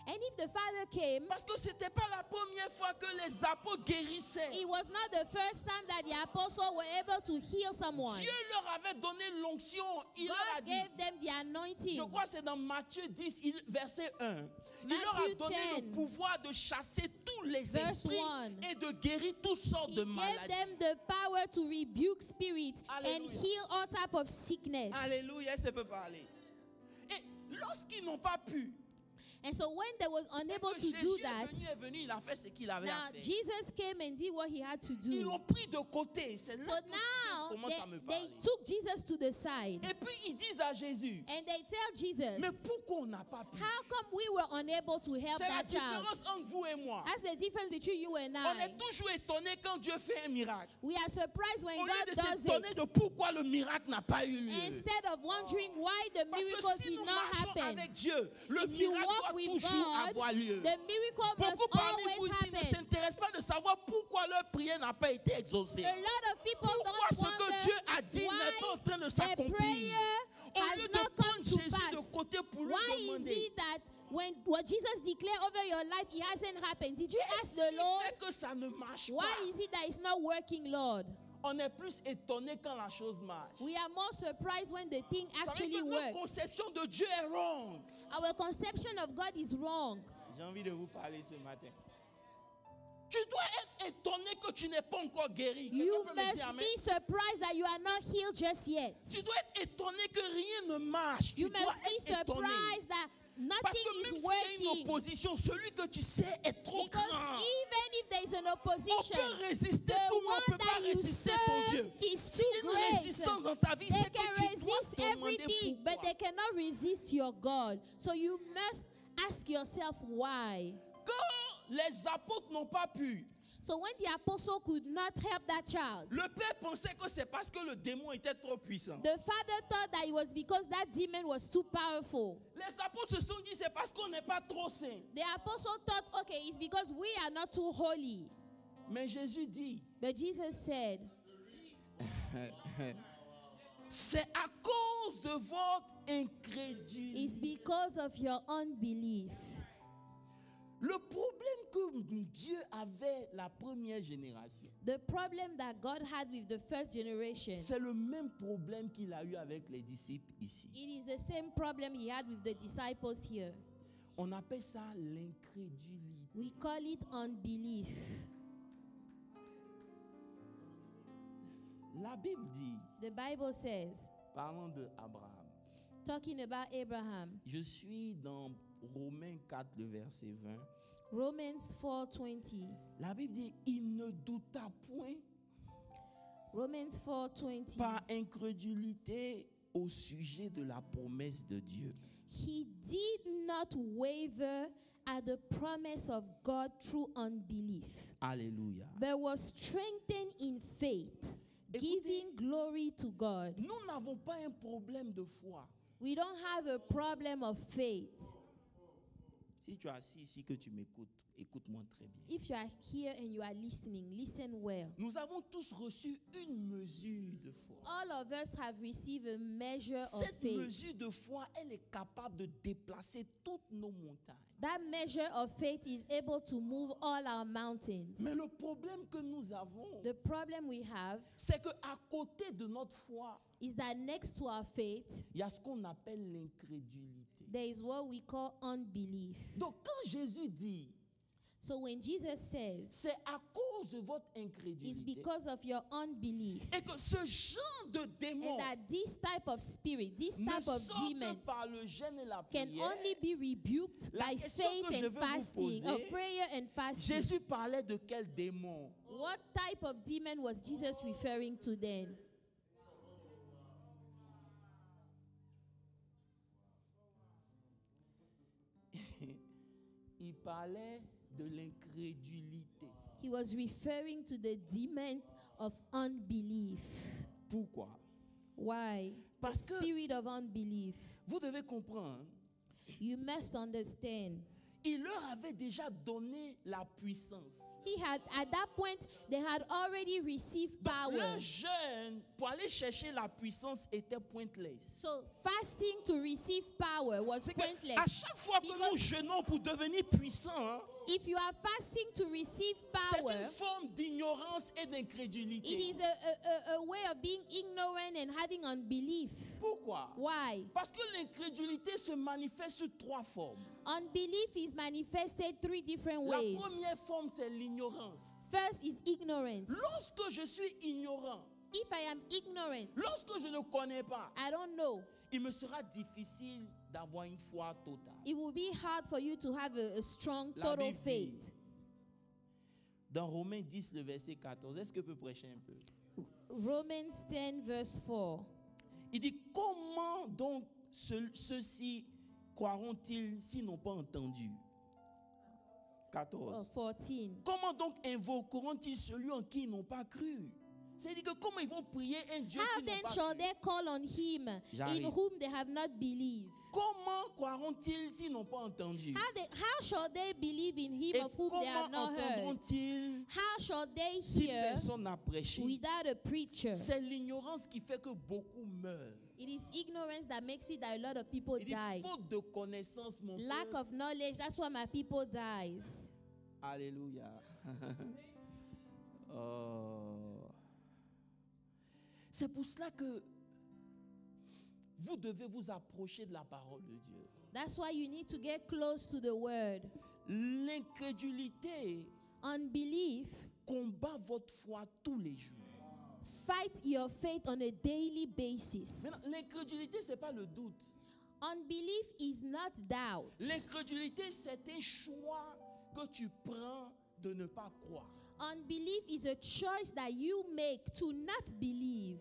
And if the father came, parce que ce n'était pas la première fois que les apôtres guérissaient. it was not the first time that the apostles were able to heal someone. Dieu leur avait donné l'onction. Il leur a God dit, gave them the anointing. je crois que c'est dans Matthieu 10, verset 1. Il leur a Matthew donné 10, le pouvoir de chasser tous les verse esprits 1. et de guérir toutes sortes He de gave maladies. them the power to rebuke spirits and Alléluia. heal all type of sickness. Alléluia, ça peut parler. Et lorsqu'ils n'ont pas pu, And so when they was unable que to Jésus do that, est venu, il a fait ce qu'il avait now à faire. Jesus came and did what he had to Ils do. l'ont pris de côté. C'est là So que now commence à me they parler. took Jesus to the side Et puis ils disent à Jésus, and they tell Jesus, mais pourquoi on n'a pas pu? how come we were unable to help C'est la that child? différence entre vous et moi. That's the difference between you and On I. est toujours étonné quand Dieu fait un miracle. We are surprised when Au lieu God de does s'étonner it de pourquoi le miracle n'a pas eu lieu. instead of wondering why the Parce miracle que si did nous not marchons happen. avec Dieu, le If you miracle walk doit with toujours God, avoir lieu. the miracle must Beaucoup parmi vous always ici ne happen. s'intéressent pas de savoir pourquoi leur prière n'a pas été exaucée. A lot of people Pourquoi don't ce que wonder Dieu a dit n'est pas en why train de their s'accomplir. prayer Au has lieu de not come prendre to Jésus pass. de côté pour lui Why is demander, it that when what Jesus declared over your life, it hasn't happened? Did you ask qu'est-ce the qui Lord, fait que ça ne marche why pas? is it that it's not working, Lord? On est plus étonné quand la chose marche. We are more surprised when the thing Vous savez actually que notre works. conception de Dieu est wrong. Our conception of God is wrong. J'ai envie de vous parler ce matin. Tu dois être étonné que tu n'es pas encore guéri. You Quelqu'un peut me must dire amen? be surprised that you are not healed just yet. Tu dois être étonné que rien ne marche. You Tu dois must be être étonné. surprised that Parce que nothing même is s'il y a une working. opposition, celui que tu sais est trop Because grand. even if there is an On opposition, peut résister the tout, mais on ne peut one pas that you résister ton Dieu. serve is S'il y a too une great. résistance dans ta vie, They c'est can que tu dois resist demander everything, but pourquoi. they cannot resist your God. So you must ask yourself why. Quand les apôtres n'ont pas pu, So when the apostle could not help that child, le père pensait que c'est parce que le démon était trop puissant. the father thought that it was because that demon was too powerful. Les apôtres se sont dit c'est parce qu'on n'est pas trop saint. The apostle thought, okay, it's because we are not too holy. Mais Jésus dit, But Jesus said, c'est à cause de votre incrédulité. it's because of your unbelief. Le problème que Dieu avait la première génération, The problem that God had with the first generation, c'est le même problème qu'il a eu avec les disciples ici. it is the same problem he had with the disciples here. On appelle ça l'incrédulité. We call it unbelief. La Bible dit, The Bible says, parlant de Abraham, talking about Abraham, je suis dans Romains 4, le verset 20. Romans 4:20. La Bible dit, il ne douta point Romans 4:20. par incrédulité au sujet de la promesse de Dieu. He did not waver at the promise of God through unbelief, Alléluia. but was strengthened in faith, Écoutez, giving glory to God. nous n'avons pas un problème de foi. We don't have a problem of faith. Si tu es assis ici que tu m'écoutes, écoute-moi très bien. If you are here and you are listening, listen well. Nous avons tous reçu une mesure de foi. All of us have received a measure of Cette faith. mesure de foi, elle est capable de déplacer toutes nos montagnes. That measure of faith is able to move all our mountains. Mais le problème que nous avons, The problem we have c'est qu'à côté de notre foi, is that next to our faith, il y a ce qu'on appelle l'incrédulité. there is what we call unbelief. Donc quand Jésus dit, So when Jesus says, c'est à cause de votre it's incrédulité, because of your unbelief, et que ce genre de démon and that this type of spirit, this ne type of sort demon que par le jeûne et la can prière. only be rebuked La by question faith que je and veux vous fasting, poser, or prayer and fasting. Jésus parlait de quel démon? What type of demon was Jesus referring to then? Il parlait de l'incrédulité. He was referring to the demon of unbelief. Pourquoi? Why? Parce que Spirit of unbelief. vous devez comprendre, You must understand. il leur avait déjà donné la puissance. He had, at that point, they had already received Donc, power. le jeûne pour aller chercher la puissance était pointless. So fasting to receive power was C'est que pointless. à chaque fois que Because nous jeûnons pour devenir puissants, hein, if you are fasting to receive c'est power, une forme d'ignorance et it d'incrédulité. is a way of being ignorant and having unbelief. Pourquoi? Why? Parce que l'incrédulité se manifeste sous trois formes. Unbelief is manifested three different La ways. première forme, c'est l'ignorance. First is ignorance. Lorsque je suis ignorant, If I am ignorant, lorsque je ne connais pas, I don't know, il me sera difficile d'avoir une foi totale. it will be hard for you to have a strong La total Bible dit, faith. dans Romains 10, le verset 14, est-ce que je peux prêcher un peu? Romans 10 verse 4. Il dit, comment donc ceux-ci croiront-ils s'ils n'ont pas entendu? 14. 14. Comment donc invoqueront-ils celui en qui ils n'ont pas cru? C'est-à-dire que comment ils vont prier un Dieu How qui n'ont then pas shall cru? they call on him in J'arrive. whom they have not believed? Comment croiront-ils s'ils n'ont pas entendu? How shall they believe in him Et of whom they have comment not heard? entendront-ils How shall they si hear personne n'a prêché? without a preacher? C'est l'ignorance qui fait que beaucoup meurent. It is ignorance that makes it that a lot of people Il dit die. faute de connaissance, mon Lack peuple. of knowledge, that's why my people dies. Alléluia. Oh. C'est pour cela que vous devez vous approcher de la parole de Dieu. That's why you need to get close to the word. L'incrédulité Unbelief combat votre foi tous les jours. fight your faith on a daily basis. Maintenant, l'incrédulité, ce n'est pas le doute. Unbelief is not doubt. L'incrédulité, c'est un choix que tu prends de ne pas croire. Unbelief is a choice that you make to not believe.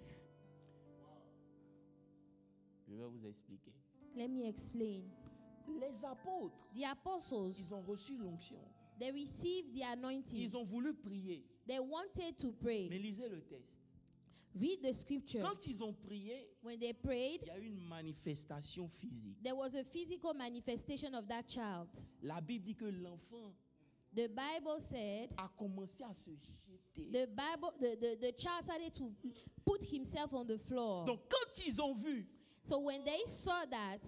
Je vais vous expliquer. Let me explain. Les apôtres, The apostles, ils ont reçu l'onction. they received the anointing. Ils ont voulu prier. They wanted to pray. Mais lisez le texte. Read the scripture. Quand ils ont prié, When they prayed, il y a eu une manifestation physique. there was a physical manifestation of that child. La Bible dit que l'enfant The Bible said a commencé à se jeter. the child started to put himself on the floor. Donc quand ils ont vu, So when they saw that,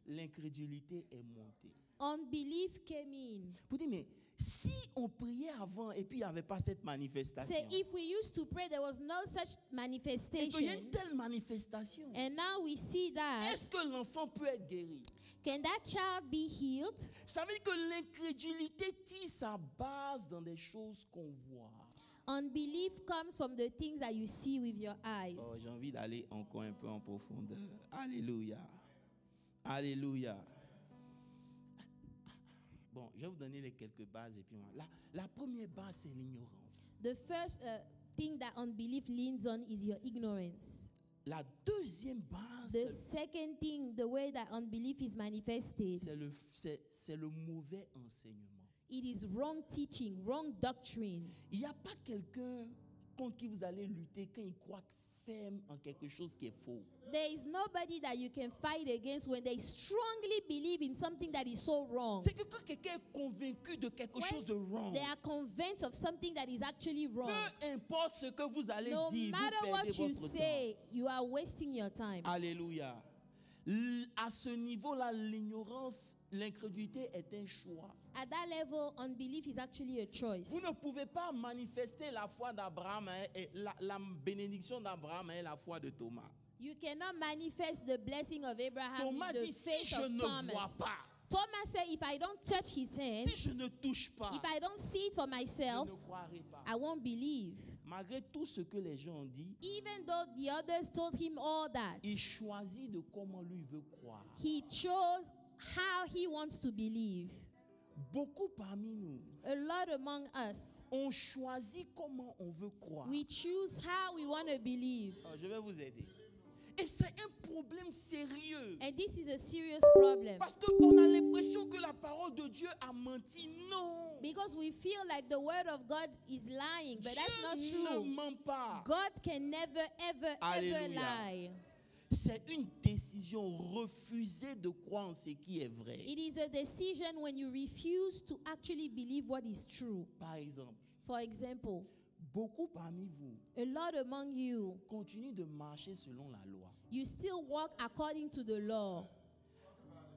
l'incrédulité est montée. unbelief came in. Vous dites, mais si on priait avant et puis il n'y avait pas cette manifestation, Say, if we used to pray, there was no such et qu'il y a manifestation. une telle manifestation, And now we see that. est-ce que l'enfant peut être guéri? Can that child be healed? Ça veut dire que l'incrédulité tisse sa base dans des choses qu'on voit. Unbelief comes from the things that you see with your eyes. Oh, j'ai envie d'aller encore un peu en profondeur. Alléluia. Alléluia. Bon, je vais vous donner les quelques bases et puis la première base, c'est l'ignorance. The first thing that unbelief leans on is your ignorance. La deuxième base, The second thing, the way that unbelief is manifested, c'est le mauvais enseignement. it is wrong teaching, wrong doctrine. Il n'y a pas quelqu'un contre qui vous allez lutter quand il croit ferme en quelque chose qui est faux. There is nobody that you can fight against when they strongly believe in something that is so wrong. C'est que quand quelqu'un est convaincu de quelque chose de wrong, They are convinced of something that is actually wrong. peu importe ce que vous allez No dire, matter vous what perdez you votre say, you are wasting your time. temps. Alléluia. À ce niveau-là, l'ignorance, l'incrédulité est un choix. At that level, unbelief is actually a choice. Vous ne pouvez pas manifester la foi d'Abraham et la bénédiction d'Abraham et la foi de Thomas. You cannot manifest the blessing of Abraham Thomas with the dit, si faith je of ne Thomas. vois pas, Thomas said, if I don't touch his hand, si je ne touche pas, if I don't see it for je myself, ne croirai pas. I won't believe. Malgré tout ce que les gens ont dit, Even though the others told him all that, il choisit de comment lui veut croire. he chose how he wants to believe. Beaucoup parmi nous, A lot among us, on choisit comment on veut croire. we choose how we want to believe. Oh, je vais vous aider. Et c'est un problème sérieux. And this is a serious problem. Parce qu'on a l'impression que la parole de Dieu a menti. Non. Because we feel like the word of God is lying, but that's not Dieu ne true. ment pas. God can never, ever, ever Alléluia. lie. C'est une décision, refuser de croire en ce qui est vrai. It is a decision when you refuse to actually believe what is true. Par exemple, For example, beaucoup parmi vous a lot among you, continuent de marcher selon la loi. you still walk according to the law.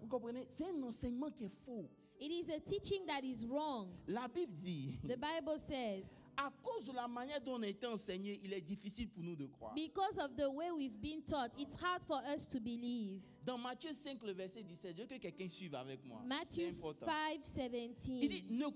Vous comprenez? C'est un enseignement qui est faux. It is a teaching that is wrong. La Bible dit, The Bible says, à cause de la manière dont on a été enseigné, il est difficile pour nous de croire. because of the way we've been taught, it's hard for us to believe. Dans Matthieu 5, le verset 17, je veux que quelqu'un suive avec moi. C'est Matthew important. 5:17. Il dit, ne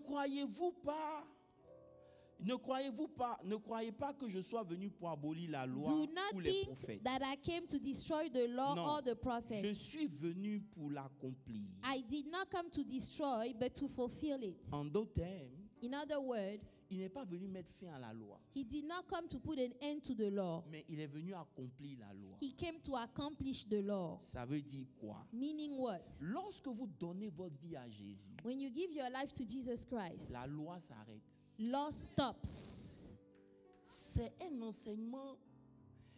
croyez pas que je sois venu pour abolir la loi Do ou not les think prophètes. that I came to destroy the law Non. or the Je prophets. suis venu pour l'accomplir. I did not come to destroy, but to fulfill it. En d'autres termes, In other words, il n'est pas venu mettre fin à la loi, he did not come to put an end to the law. mais il est venu accomplir la loi. He came to accomplish the law. Ça veut dire quoi? Meaning what? Lorsque vous donnez votre vie à Jésus, When you give your life to Jesus Christ, la loi s'arrête. law stops. C'est un enseignement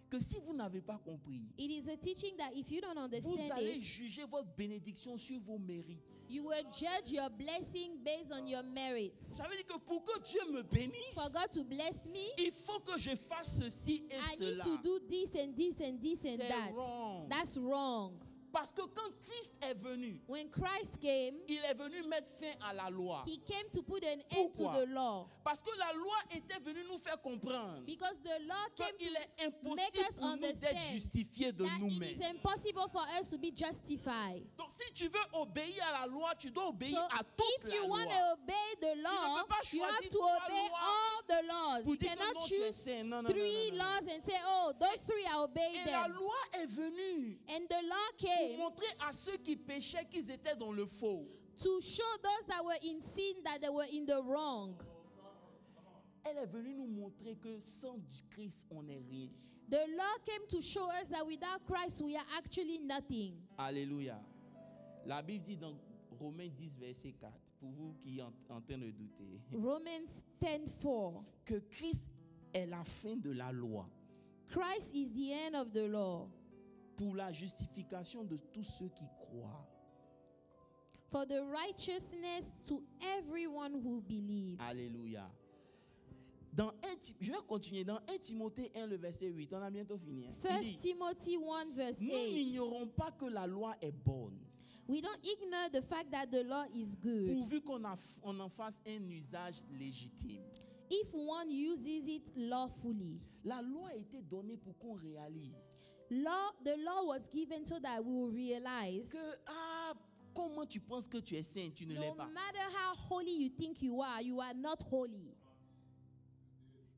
que si vous n'avez pas compris, It is a teaching that if you don't vous understand allez it, juger votre bénédiction sur vos mérites. you will judge your blessing based on your merits. Ça veut dire que pour que Dieu me bénisse, For God to bless me, il faut que je fasse ceci et I need cela. to do this and this and this and C'est that. wrong. That's wrong. Parce que quand Christ est venu, When Christ came, il est venu mettre fin à la loi. he came to put an end to Pourquoi? the law. Parce que la loi était venue nous faire comprendre Because the law came qu'il est make us impossible pour nous d'être understand justifiés de that it nous-mêmes. is impossible for us to be justified. Donc si tu veux obéir à la loi, tu dois obéir So à toute if la you want loi. to obey the law, peux pas you have choisir to trois obey lois all the laws. Pour You dire que cannot non, tu es choose saint. Non, non, non, three non, non. laws and say, oh, those three I obey Et la them. loi est venue And the law pour came montrer à ceux qui péchaient qu'ils étaient dans le faux. to show those that were in sin that they were in the wrong. Elle est venue nous montrer que sans Christ, on n'est rien. The law came to show us that without Christ we are actually nothing. Alléluia. La Bible dit dans Romains 10, verset 4, pour vous qui êtes en train de douter, Romans 10:4. que Christ est la fin de la loi Christ is the end of the law pour la justification de tous ceux qui croient. for the righteousness to everyone who believes. Alléluia. Je vais continuer dans 1 Timothée 1, le verset 8. On a bientôt fini. Hein. Il 1 dit, Timothy 1 verse nous 8. n'ignorons pas que la loi est bonne, We don't ignore the fact that the law is good pourvu qu'on en fasse un usage légitime. if one uses it lawfully. La loi a été donnée pour qu'on réalise The law was given so that we will realize que, comment tu penses que tu es saint, tu ne l'es no pas. matter how holy you think you are not holy.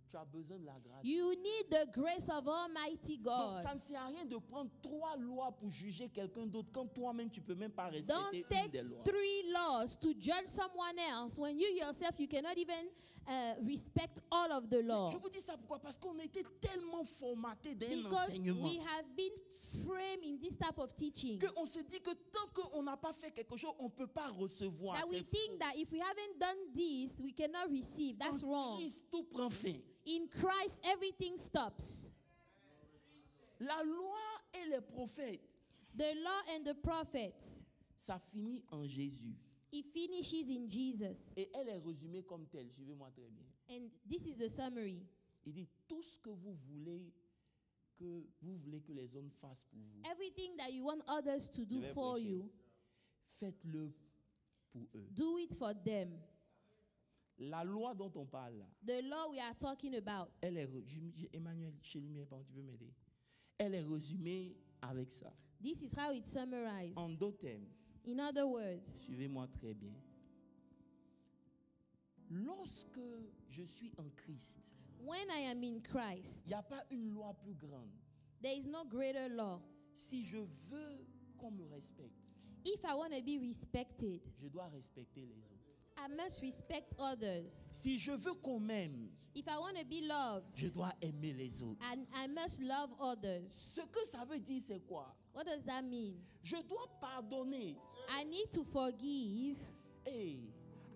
Tu as besoin de la grâce. You need the grace of Almighty Donc, God. ça ne sert à rien de prendre 3 lois pour juger quelqu'un d'autre quand toi-même tu ne peux même pas respecter Don't une take des lois. 3 laws to judge someone else when you yourself, you cannot even respect all of the law. Je vous dis ça pourquoi? Parce qu'on a été tellement formaté d'un Because enseignement we have been framed in this type of teaching qu'on se dit que tant qu'on n'a pas fait quelque chose, on ne peut pas recevoir. that we C'est think faux. that if we haven't done this, we cannot receive. That's En wrong. Christ, tout prend fin. In Christ, everything stops. La loi et les prophètes, The law and the prophets, ça finit en Jésus. it finishes in Jesus. Et elle est résumée comme telle. Suivez-moi très bien. And this is the summary. Il dit tout ce que vous voulez que les hommes fassent pour vous, Everything that you want others to do Je vais for prêcher. you, faites-le pour eux. do it for them. La loi dont on parle là, The law we are talking about, elle est Emmanuel, chez Lumière, tu peux m'aider? Elle est résumée avec ça. this is how it's summarized. En d'autres termes, In other words, suivez-moi très bien. Lorsque je suis en Christ, when I am in Christ, il n'y a pas une loi plus grande. there is no greater law. Si je veux qu'on me respecte, If I want to be respected, je dois respecter les autres. I must respect others. Si je veux qu'on m'aime, If I want to be loved, je dois aimer les autres. and I must love others. Ce que ça veut dire, c'est quoi? What does that mean? Je dois pardonner I need to forgive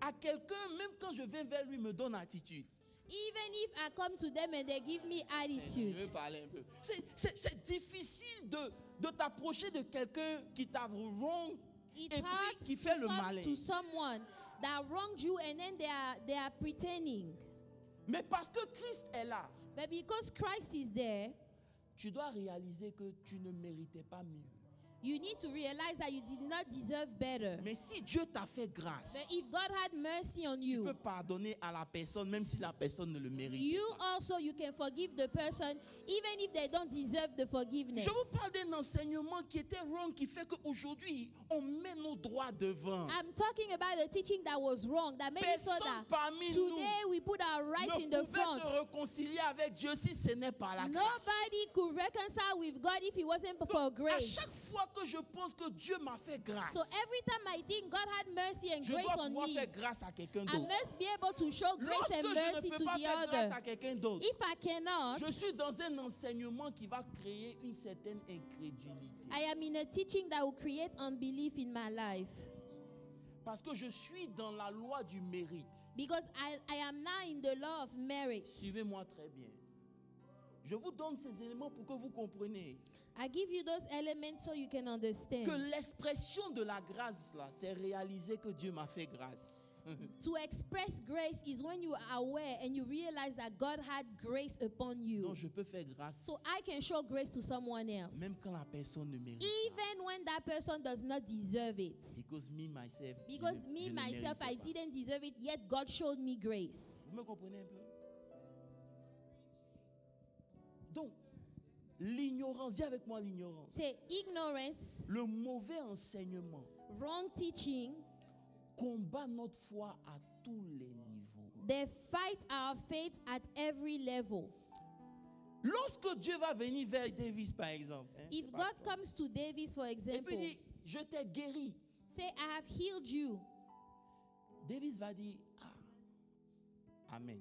à quelqu'un, même quand je viens vers lui, il me donne attitude. even if I come to them and they give me Je attitude. vais parler un peu. C'est difficile de t'approcher de quelqu'un qui t'a wrong It's et hard puis qui to fait le come malin. to someone that wronged you and then they are pretending. Mais parce que Christ est là, But because Christ is there, tu dois réaliser que tu ne méritais pas mieux. you need to realize that you did not deserve better. Mais si Dieu t'a fait grâce, But if God had mercy on tu you, peux pardonner à la personne même si la personne ne le mérite you pas. also you can forgive the person even if they don't deserve the forgiveness. Je vous parle d'un enseignement qui était wrong, qui fait qu'aujourd'hui, on met nos droits devant. I'm talking about the teaching that was wrong, that made it so Personne that parmi today we put our right in ne the pouvait front. se réconcilier avec Dieu si ce n'est pas la grâce. Nobody could reconcile with God if it wasn't for À grace. chaque fois que je pense que Dieu m'a fait grâce, So every time I think God had mercy and je grace dois on pouvoir me, faire grâce à quelqu'un I d'autre. must be able to show grace Lorsque and je mercy ne to peux pas the faire grâce other. à quelqu'un d'autre, If I cannot, je suis dans un enseignement qui va créer une certaine incrédulité. I am in a teaching that will create unbelief in my life. Parce que je suis dans la loi du mérite. Because I am now in the law of merit. Suivez-moi très bien. Je vous donne ces éléments pour que vous compreniez I give you those elements so you can que understand. l'expression de la grâce, là, c'est réaliser que Dieu m'a fait grâce. To express grace is when you are aware and you realize that God had grace upon you. Donc je peux faire grâce. So I can show grace to someone else. Même quand la personne ne mérite Even when that person does not deserve it. Because me myself, I didn't deserve it, yet God showed me grace. Vous me comprenez un peu? Donc, l'ignorance, dis avec moi l'ignorance. Say ignorance, le mauvais enseignement, wrong teaching, combat notre foi à tous les niveaux. They fight our faith at every level. Lorsque Dieu va venir vers Davis, par exemple, if God comes to Davis, for example, et puis dit, je t'ai guéri. Say, I have healed you. Davis va dire, Amen.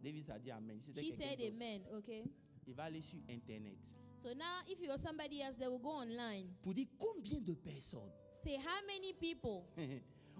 Davis a dit Amen. She said Amen, okay. Il va aller sur Internet. So now, if you're somebody else, they will go online. Pour dire combien de personnes say how many people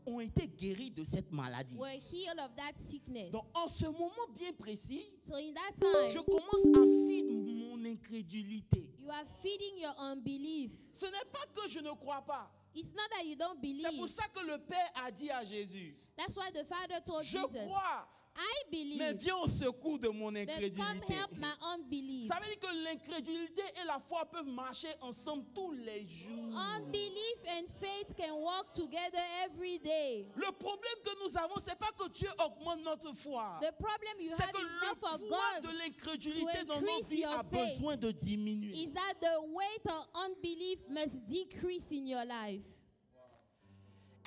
ont été guéris de cette maladie. Were healed of that sickness. Donc, en ce moment bien précis, so in that time, je commence à feed mon incrédulité. You are feeding your unbelief. Ce n'est pas que je ne crois pas. It's not that you don't believe. C'est pour ça que le Père a dit à Jésus, that's why the Father told je Jesus, crois, I believe, mais viens au secours de mon incrédulité. But come help my unbelief. Ça veut dire que l'incrédulité et la foi peuvent marcher ensemble tous les jours. Unbelief and faith can walk together every day. Le problème que nous avons, c'est pas que Dieu augmente notre foi. The problem you have is not for C'est que le poids God de l'incrédulité dans nos vies a faith. besoin de diminuer. Is that the weight of unbelief must decrease in your life.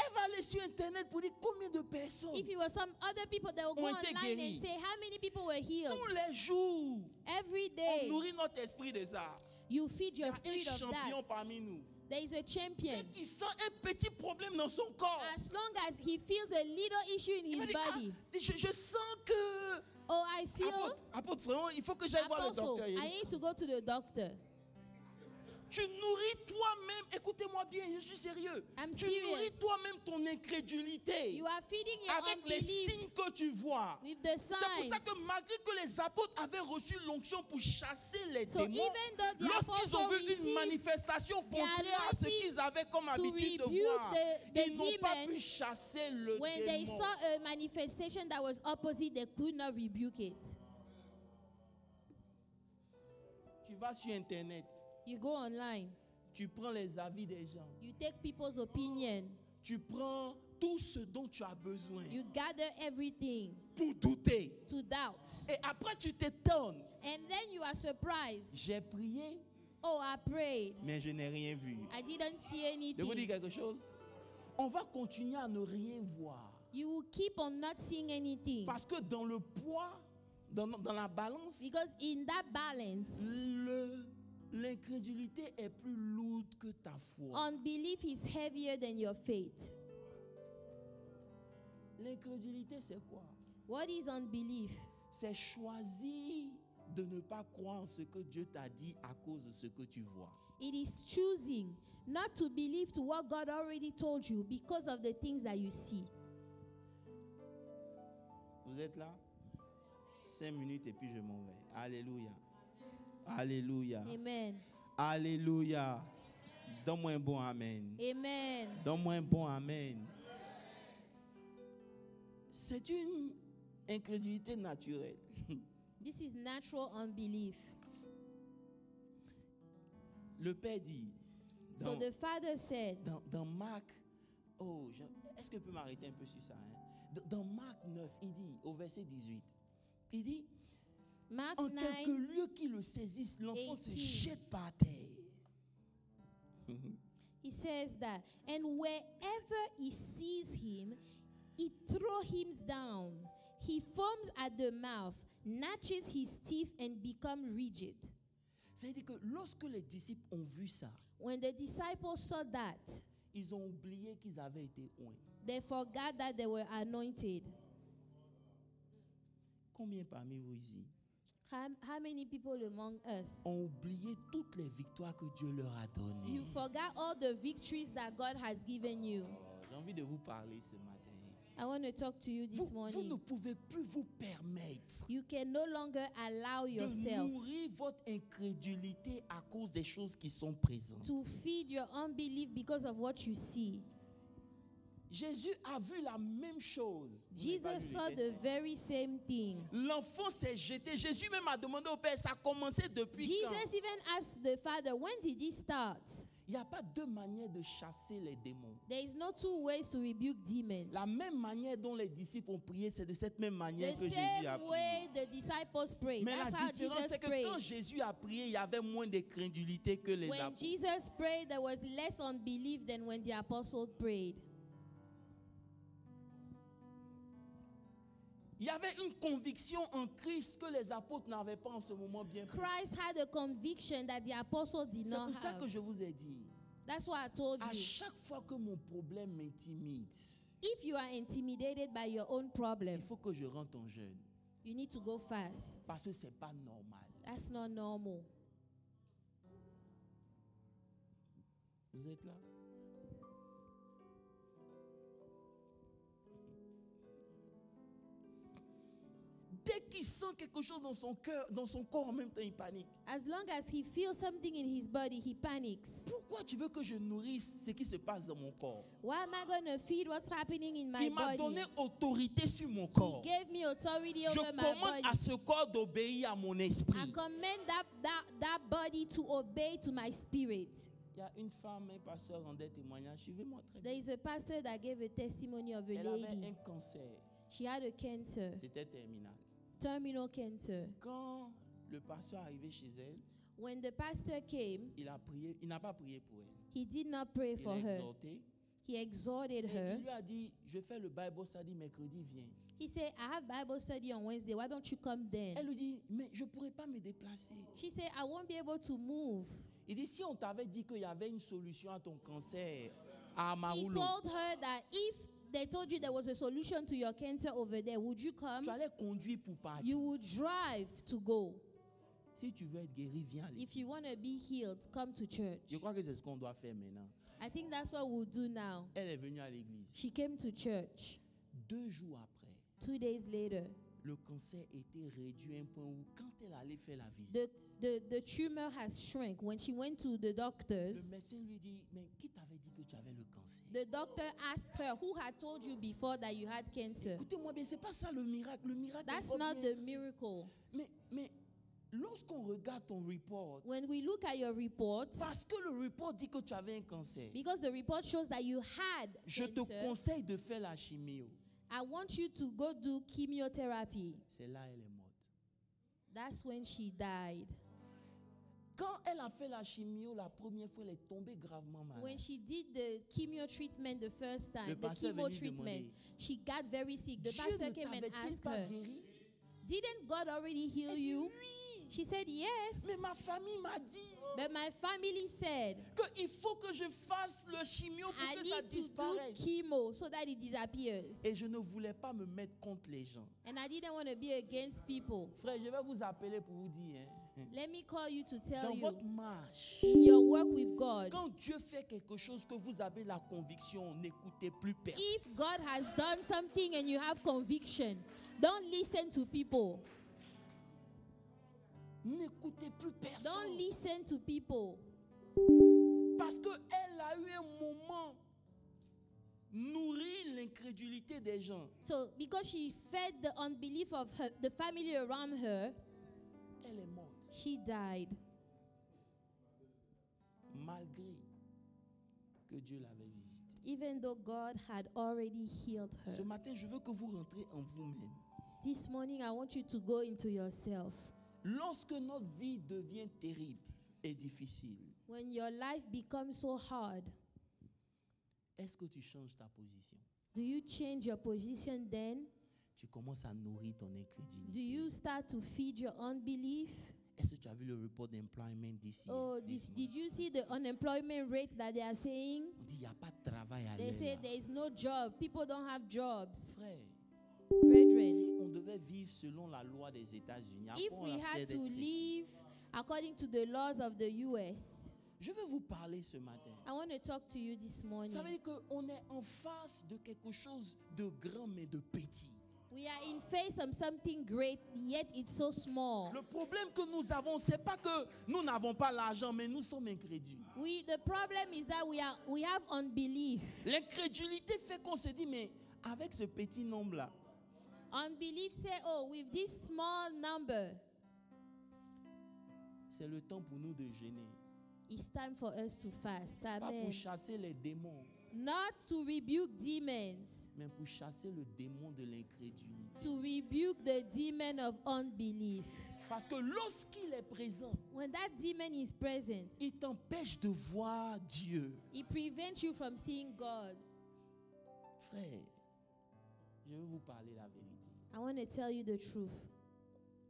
Elle va aller sur Internet pour dire combien de personnes. If it was some other people that will go online and say how many people were healed. Tous les jours. Every day. On nourrit notre esprit de ça. You feed your spirit of that. Il y a un champion parmi nous. There is a champion. Dès qu'il sent un petit problème dans son corps. As long as he feels a little issue in his body. Je sens que. Oh, I feel. Apôtre, vraiment, il faut que j'aille voir le docteur. I need to go to the doctor. Tu nourris toi-même, écoutez-moi bien, je suis sérieux. Tu nourris toi-même ton incrédulité. You are feeding your avec les signes que tu vois. C'est pour ça que malgré que les apôtres avaient reçu l'onction pour chasser les démons, lorsqu'ils ont vu une manifestation contraire à ce qu'ils avaient comme habitude de voir, ils n'ont pas pu chasser le démon. When they saw a manifestation that was opposite, they could not rebuke it. Tu vas sur Internet. You go online. Tu prends les avis des gens. You take people's opinion. Tu prends tout ce dont tu as besoin. You gather everything. Pour douter. To doubt. Et après tu t'étonnes. And then you are surprised. J'ai prié. Oh, I prayed. Mais je n'ai rien vu. I didn't see anything. Je vous dis quelque chose. On va continuer à ne rien voir. You will keep on not seeing anything. Parce que dans le poids, dans la balance. Because in that balance. L'incrédulité est plus lourde que ta foi. Unbelief is heavier than your faith. L'incrédulité, c'est quoi? What is unbelief? C'est choisir de ne pas croire en ce que Dieu t'a dit à cause de ce que tu vois. It is choosing not to believe to what God already told you because of the things that you see. Vous êtes là? 5 minutes et puis je m'en vais. Alléluia. Alléluia. Amen. Alléluia. Donne-moi un bon amen. Amen. Donne-moi un bon amen. C'est une incrédulité naturelle. This is natural unbelief. Le Père dit. So the Father said. Dans Marc, est-ce que je peux m'arrêter un peu sur ça? Dans Marc 9, il dit au verset 18, il dit. Mark en 9, quelque lieu qui le saisisse, l'enfant se jette par terre. He says that, and wherever he sees him, he throws him down. He foams at the mouth, gnashes his teeth, and becomes rigid. C'est-à-dire que lorsque les disciples ont vu ça, when the disciples saw that, ils ont oublié qu'ils avaient été oints. They forgot that they were anointed. Combien parmi vous ici? How many people among us ont oublié toutes les victoires que Dieu leur a données? You forgot all the victories that God has given you. J'ai envie de vous parler ce matin. I want to talk to you this morning. Vous ne pouvez plus vous permettre you can no longer allow yourself de nourrir votre incrédulité à cause des choses qui sont présentes. To feed your unbelief because of what you see. Jésus a vu la même chose. Jesus saw the very same thing. L'enfant s'est jeté. Jésus même a demandé au Père, ça a commencé depuis Jesus quand? even asked the Father, when did he start? Il n'y a pas deux manières de chasser les démons. There is no two ways to rebuke demons. La même manière dont les disciples ont prié, c'est de cette même manière The que Jésus a same way prié. the disciples prayed. Mais la That's how différence, Jesus c'est que prayed. quand Jésus a prié, il y avait moins de crédulité que les When apôtres. Jesus prayed, there was less unbelief than when the apostles prayed. Il y avait une conviction en Christ que les apôtres n'avaient pas en ce moment bien pris. Christ had a conviction that the apostles did C'est not pour ça have. que je vous ai dit, That's why I told à you. chaque fois que mon problème m'intimide, If you are intimidated by your own problem, il faut que je rentre en jeûne. you need to go fast. Parce que ce n'est pas normal. That's not normal. Vous êtes là? Dès qu'il sent quelque chose dans son cœur, dans son corps, en même temps, il panique. As long as he feels something in his body, he panics. Pourquoi tu veux que je nourrisse ce qui se passe dans mon corps? Why am I going to feed what's happening in my Il m'a body? donné autorité sur mon He corps. gave me authority Je over my commande body. à ce corps d'obéir à mon I esprit. command that body to obey to my spirit. Il y a une femme, un pasteur rendait témoignage. Suivez-moi très There bien. is a pastor that gave a testimony of a Elle avait lady. un cancer. She had a cancer, C'était terminal. terminal cancer. Quand le pasteur est arrivé chez elle, When the pastor came, il a prié. Il n'a pas prié pour elle. he did not pray Il for l'a her. exhorté. He exhorted Et her. il lui a dit, je fais le Bible study mercredi, viens. He said, I have Bible study on Wednesday. Why don't you come then? Elle lui dit, mais je ne pourrais pas me déplacer. She said, I won't be able to move. Il dit, si on t'avait dit qu'il y avait une solution à ton cancer à He Amaroulo, told her that if they told you there was a solution to your cancer over there, would you come? tu allais conduire pour You partir. would drive to go. Si tu veux être guéri, viens à l'église. If you want to be healed, come to church. Je crois que c'est ce qu'on doit faire maintenant. I think that's what we'll do now. Elle est venue à l'église. She came to church. 2 jours après, 2 days later, le cancer était réduit à un point où quand elle allait faire la visite, the tumor has shrunk. When she went to the le doctors, médecin lui dit, mais qui t'avait dit que tu avais le cancer? the doctor asked her, who had told you before that you had cancer? Écoutez-moi bien, c'est pas ça le miracle. Le miracle That's encore not bien, the ça, c'est- miracle. Mais lorsqu'on regarde ton report, When we look at your report, parce que le report dit que tu avais un cancer, because the report shows that you had je te cancer, conseille de faire la chimio. I want you to go do chemotherapy. C'est là elle est morte. That's when she died. Quand elle a fait la chimio, la première fois, elle est tombée gravement malade. When she did the chemo treatment the first Le time, the pasteur est chemo venu treatment, demander, she got very sick. The Dieu pastor ne came and t'avait-il asked pas her, guéri? didn't God already heal Elle dit you? oui. She said, yes. Mais ma famille m'a dit But my family said, qu'il faut que je fasse le chimio pour I que ça need to do disparaisse. chemo so that it disappears. Et je ne voulais pas me mettre contre les gens. And I didn't want to be against people. Frère, je vais vous appeler pour vous dire, hein, Let me call you to tell dans you, votre marche, in your work with God, quand Dieu fait quelque chose que vous avez la conviction, n'écoutez plus personne. if God has done something and you have conviction, don't listen to people. N'écoutez plus personne. Don't listen to people. Parce qu'elle a eu un moment nourri l'incrédulité des gens. So, because she fed the unbelief of the family around her, Elle est morte. she died. Malgré que Dieu l'avait visitée. Even though God had already healed her. Ce matin, je veux que vous rentrez en vous-même. This morning, I want you to go into yourself. Lorsque notre vie devient terrible et difficile, When your life becomes so hard, est-ce que tu changes ta position? do you change your position then? Tu commences à nourrir ton incrédulité. Do you start to feed your unbelief? Est-ce que tu as vu le report d'employment d'ici? Oh, did you see the unemployment rate that they are saying? On dit il n'y a pas de travail à They l'heure. say there is no job. People don't have jobs. Frère, Brethren, si on devait vivre selon la loi des États-Unis, à if quoi on we a had servi to d'être chrétien? live according to the laws of the U.S., Je veux vous parler ce matin. I want to talk to you this morning. Ça veut dire qu'on est en face de quelque chose de grand mais de petit. We are in face of something great, yet it's so small. Le problème que nous avons, c'est pas que nous n'avons pas l'argent, mais nous sommes incrédules. The problem is that we have unbelief. L'incrédulité fait qu'on se dit, mais avec ce petit nombre-là, Unbelief say, oh, with this small number, c'est le temps pour nous de gêner. it's time for us to fast. Pas Amen. pour chasser les démons, Not to rebuke demons, mais pour chasser le démon de l'incrédulité. to rebuke the demon of unbelief. Parce que lorsqu'il est présent, When that demon is present, il t'empêche de voir Dieu. it prevents you from seeing God. Frère, je vais vous parler la vérité. I want to tell you the truth.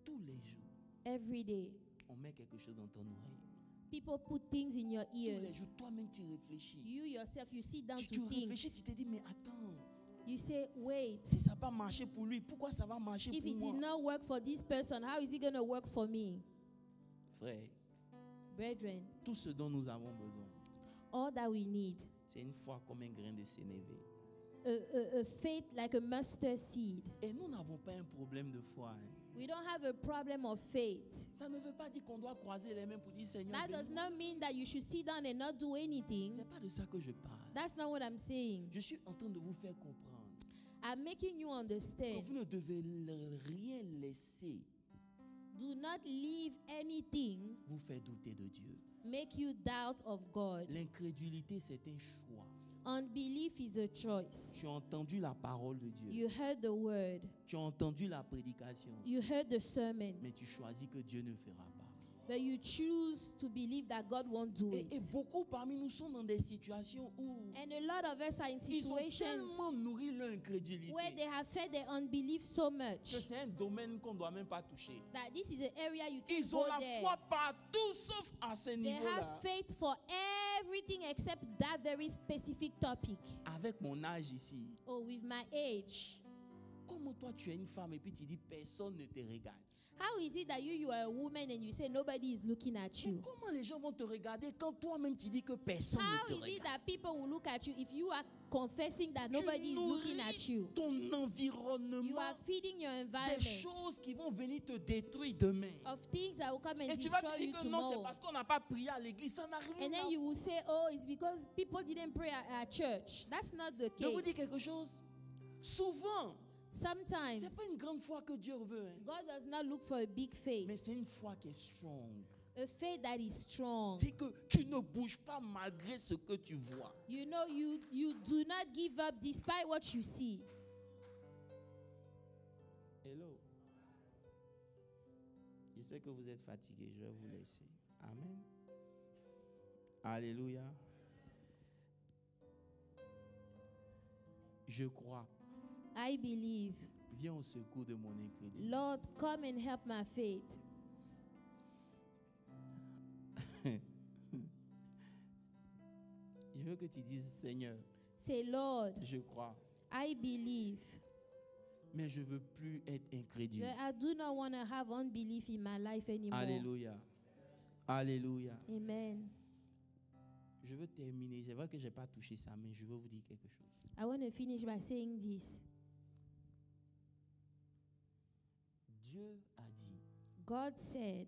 Tous les jours, Every day, on met quelque chose dans ton oreille. people put things in your Tous les ears. jours, toi-même, tu réfléchis. You yourself, you sit down Tu to think. réfléchis, tu te dis, mais attends, You say, wait, si ça n'a pas marché pour lui, pourquoi ça va marcher if pour it did moi? not work for this person, how is it going to work for me? Frère, Brethren, tout ce dont nous avons besoin, all that we need, c'est une foi comme un grain de sénévé. a faith like a mustard seed. Et nous n'avons pas un problème de foi. Hein. We don't have a problem of faith. Ça ne veut pas dire qu'on doit croiser les mains pour dire Seigneur, That does bénis-moi. not mean that you should sit down and not do anything. C'est pas de ça que je parle. That's not what I'm saying. Je suis en train de vous faire comprendre I'm making you que understand. vous ne devez rien laisser Do not leave anything vous faire douter de Dieu. make you doubt of God. L'incrédulité, c'est un choix. Unbelief is a choice. Tu as entendu la parole de Dieu. You heard the word. Tu as entendu la prédication. You heard the sermon. Mais tu choisis que Dieu ne fera pas. But you choose to believe that God won't do Et it. beaucoup parmi nous sont dans des situations où And a lot of us are in ils ont situations tellement nourri leur incrédulité where they have fed their unbelief so much que c'est un domaine qu'on ne doit même pas toucher. that this is an area you can Ils ont go la there. foi partout sauf à ce They niveau-là. have faith for everything except that very specific topic. Avec mon âge ici, Oh, with my age. comment toi tu es une femme et puis tu dis personne ne te regarde? How is it that you are a woman and you say nobody is looking at Mais you? comment les gens vont te regarder quand toi-même tu dis que personne How ne te is it regarde? that people will look at you if you are confessing that Tu nobody is looking at nourris you? ton You environnement are feeding your des environment choses qui vont venir te détruire demain. of things that will come and Et tu vas te destroy dire you que non, c'est tomorrow. parce qu'on n'a pas prié à l'église. Ça n'a rien And à then voir. you will say, oh, it's because people didn't pray at church. That's not the Je vous dis case. quelque chose. Souvent, Sometimes c'est pas une grande foi que Dieu veut. Hein. God does not look for a big faith, Mais c'est une foi qui est strong. a faith that is strong. C'est que tu ne bouges pas malgré ce que tu vois. You know, you do not give up despite what you see. Hello. Je sais que vous êtes fatigués. Je vais vous laisser. Amen. Alléluia. Je crois. I believe. Viens au secours de mon incrédulité. Lord, come and help my faith. Je veux que tu dises, Seigneur, Say, Lord, je crois, I believe. mais je ne veux plus être incrédule. I do not want to have unbelief in my life anymore. Alléluia. Alléluia. Amen. Je veux terminer. C'est vrai que je n'ai pas touché ça, mais je veux vous dire quelque chose. I want to finish by saying this. Dieu a dit, God said,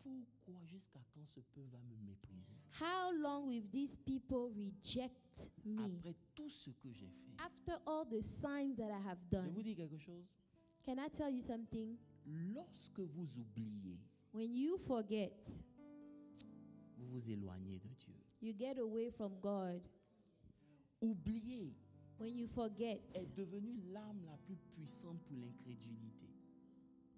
pourquoi jusqu'à quand ce peuple va me mépriser? how long will these people reject me Après tout ce que j'ai fait. after all the signs that I have Je done? vous dis quelque chose. Can I tell you something? Lorsque vous oubliez, When you forget, vous vous éloignez de Dieu. you get away from God. Oublier When you forget, est devenu l'arme la plus puissante pour l'incrédulité.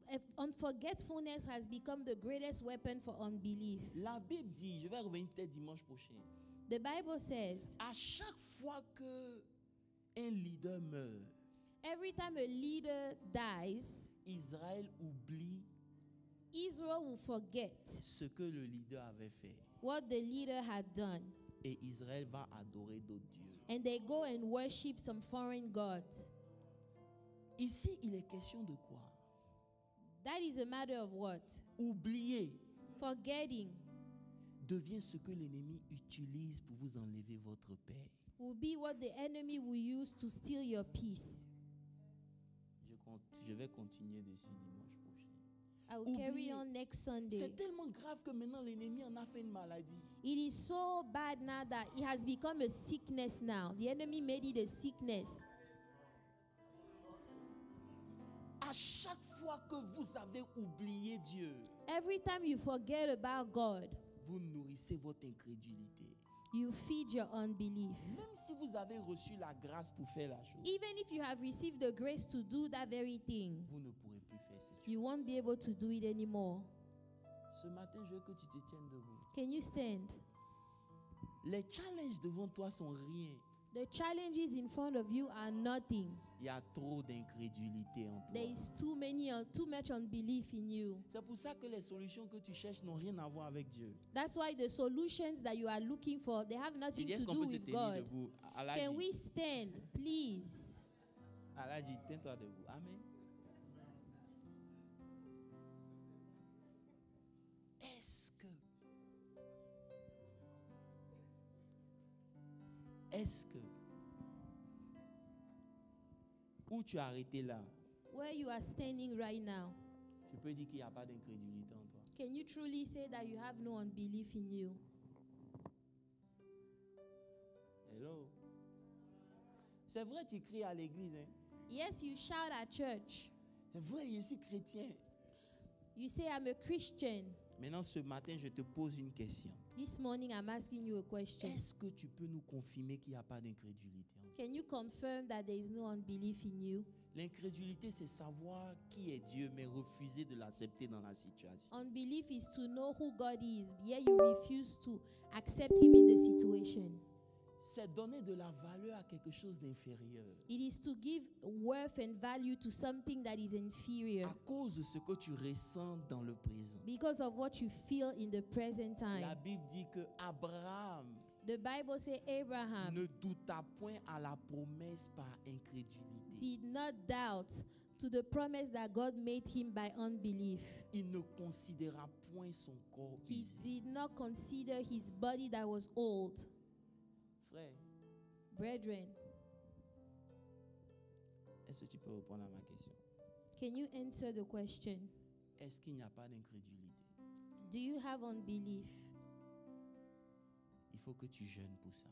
if unforgetfulness has become the greatest weapon for unbelief. La Bible dit, je vais revenir peut-être dimanche prochain, The Bible says, à chaque fois que un leader meurt, every time a leader dies, Israël oublie Israel will forget ce que le leader avait fait. what the leader had done. Et Israël va adorer d'autres dieux. And they go and worship some foreign gods. Ici, il est question de quoi? That is a matter of what? Oublier Forgetting devient ce que l'ennemi utilise pour vous enlever votre paix. will be what the enemy will use to steal your peace. Je Je vais continuer dessus dimanche prochain. I will carry on next Sunday. C'est tellement grave que maintenant l'ennemi en a fait une maladie. It is so bad now that it has become a sickness now. The enemy made it a sickness. À chaque fois que vous avez oublié Dieu, every time you forget about God, vous nourrissez votre incrédulité. You feed your unbelief. Même si vous avez reçu la grâce pour faire la chose, even if you have received the grace to do that very thing, vous ne pourrez plus faire cette chose. You won't be able to do it anymore. Ce matin, je veux que tu te tiennes debout. Can you stand? Les challenges devant toi sont rien. The challenges in front of you are nothing. Il y a trop d'incrédulité en toi. There is too much unbelief in you. C'est pour ça que les solutions que tu cherches n'ont rien à voir avec Dieu. That's why the solutions that you are looking for, they have nothing to do with God. Can we stand, please? Allah dit, tiens-toi debout. Amen. Est-ce que où tu as arrêté là, where you are standing right now, tu peux dire qu'il n'y a pas d'incrédulité en toi? Can you truly say that you have no unbelief in you? Hello. C'est vrai, tu cries à l'église, hein? Yes, you shout at church. C'est vrai, je suis chrétien. You say I'm a Christian. Maintenant, ce matin, je te pose une question. This morning, I'm asking you a question. Est-ce que tu peux nous confirmer qu'il n'y a pas d'incrédulité? Can you confirm that there is no unbelief in you? L'incrédulité, c'est savoir qui est Dieu, mais refuser de l'accepter dans la situation. Unbelief is to know who God is, yet you refuse to accept Him in the situation. C'est donner de la valeur à quelque chose d'inférieur. It is to give worth and value to something that is inferior. À cause de ce que tu ressens dans le présent. Because of what you feel in the present time. La Bible dit que Abraham The Bible says Abraham ne douta point à la promesse par incrédulité. Did not doubt to the promise that God made him by unbelief. Il ne considéra point son corps He usé. did not consider his body that was old. Frère, Brethren, est-ce que tu peux répondre à ma question? Can you answer the question? Est-ce qu'il n'y a pas d'incrédulité? Do you have unbelief? Il faut que tu jeûnes pour ça.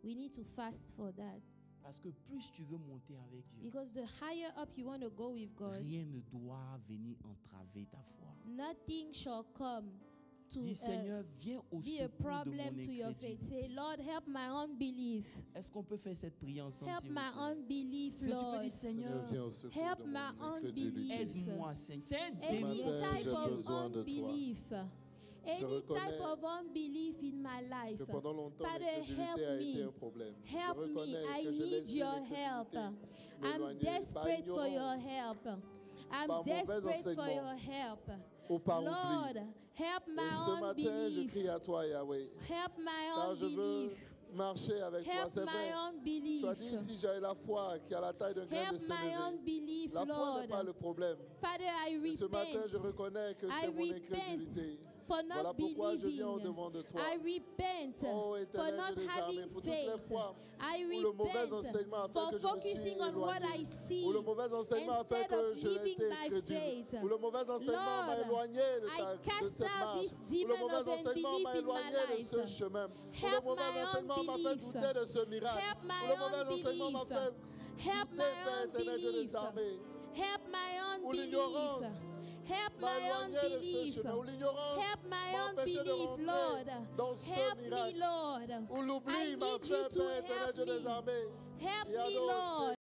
We need to fast for that. Parce que plus tu veux monter avec Dieu, Because the higher up you want to go with God, rien ne doit venir entraver ta foi. nothing shall come to Dis Seigneur, viens au be a secours de problem mon to your faith. incrédulité. Say, Lord, help my unbelief. Est-ce qu'on peut faire cette prière ensemble? Help s'il vous my plaît? unbelief, Si tu peux Lord. dire Seigneur, viens au secours Help de my mon incrédulité. unbelief. aide-moi Seigneur. C'est un Any démon. matin, type j'ai of besoin de toi. unbelief. Any reconnais type of unbelief in my life. Que pendant longtemps, Father, l'incrédulité help a été me. un problème. Help Je me. reconnais I que je need laissais your l'incrédulité help. I'm m'éloigner desperate par for your ignorance, help. I'm par mauvais desperate for enseignement, your help. ou par Lord, oubli. help Et my ce matin, je unbelief. crie à toi, Yahweh, Help my car je veux unbelief. marcher avec toi. Help C'est my vrai. Tu as unbelief. dit si j'avais la foi qui a la taille d'un grain de Help my sénévé. unbelief, La foi n'est pas Lord. le problème. Father, I Et ce matin, je repent reconnais que I c'est mon repent incrédulité. for Voilà not pourquoi je viens au believing. devant de toi. I repent Oh, for Éternel not Dieu des having armées, pour toutes les faith. fois I où le mauvais repent enseignement a fait for que je me focusing suis on what I éloigné. see Où le mauvais enseignement a fait instead que of j'ai living été by incrédule. faith. Où le mauvais enseignement m'a Lord, éloigné de I de cast cette out marche. this Où le demon mauvais of enseignement unbelief m'a in my éloigné de life. ce chemin. Où Help le mauvais my enseignement m'a fait unbelief. douter de ce miracle. Help Où my le mauvais enseignement m'a unbelief. fait Help douter, my Père éternel Dieu des unbelief. armées. Help my Où unbelief. l'ignorance Help m'a my éloigné de ce unbelief. chemin. Où l'ignorance Help my m'a empêché de unbelief, rentrer Lord. dans ce Help me, miracle. Lord. Où l'oubli I m'a need you fait, to Père éternel help Dieu des me. armées. Help Et me, alors, Lord.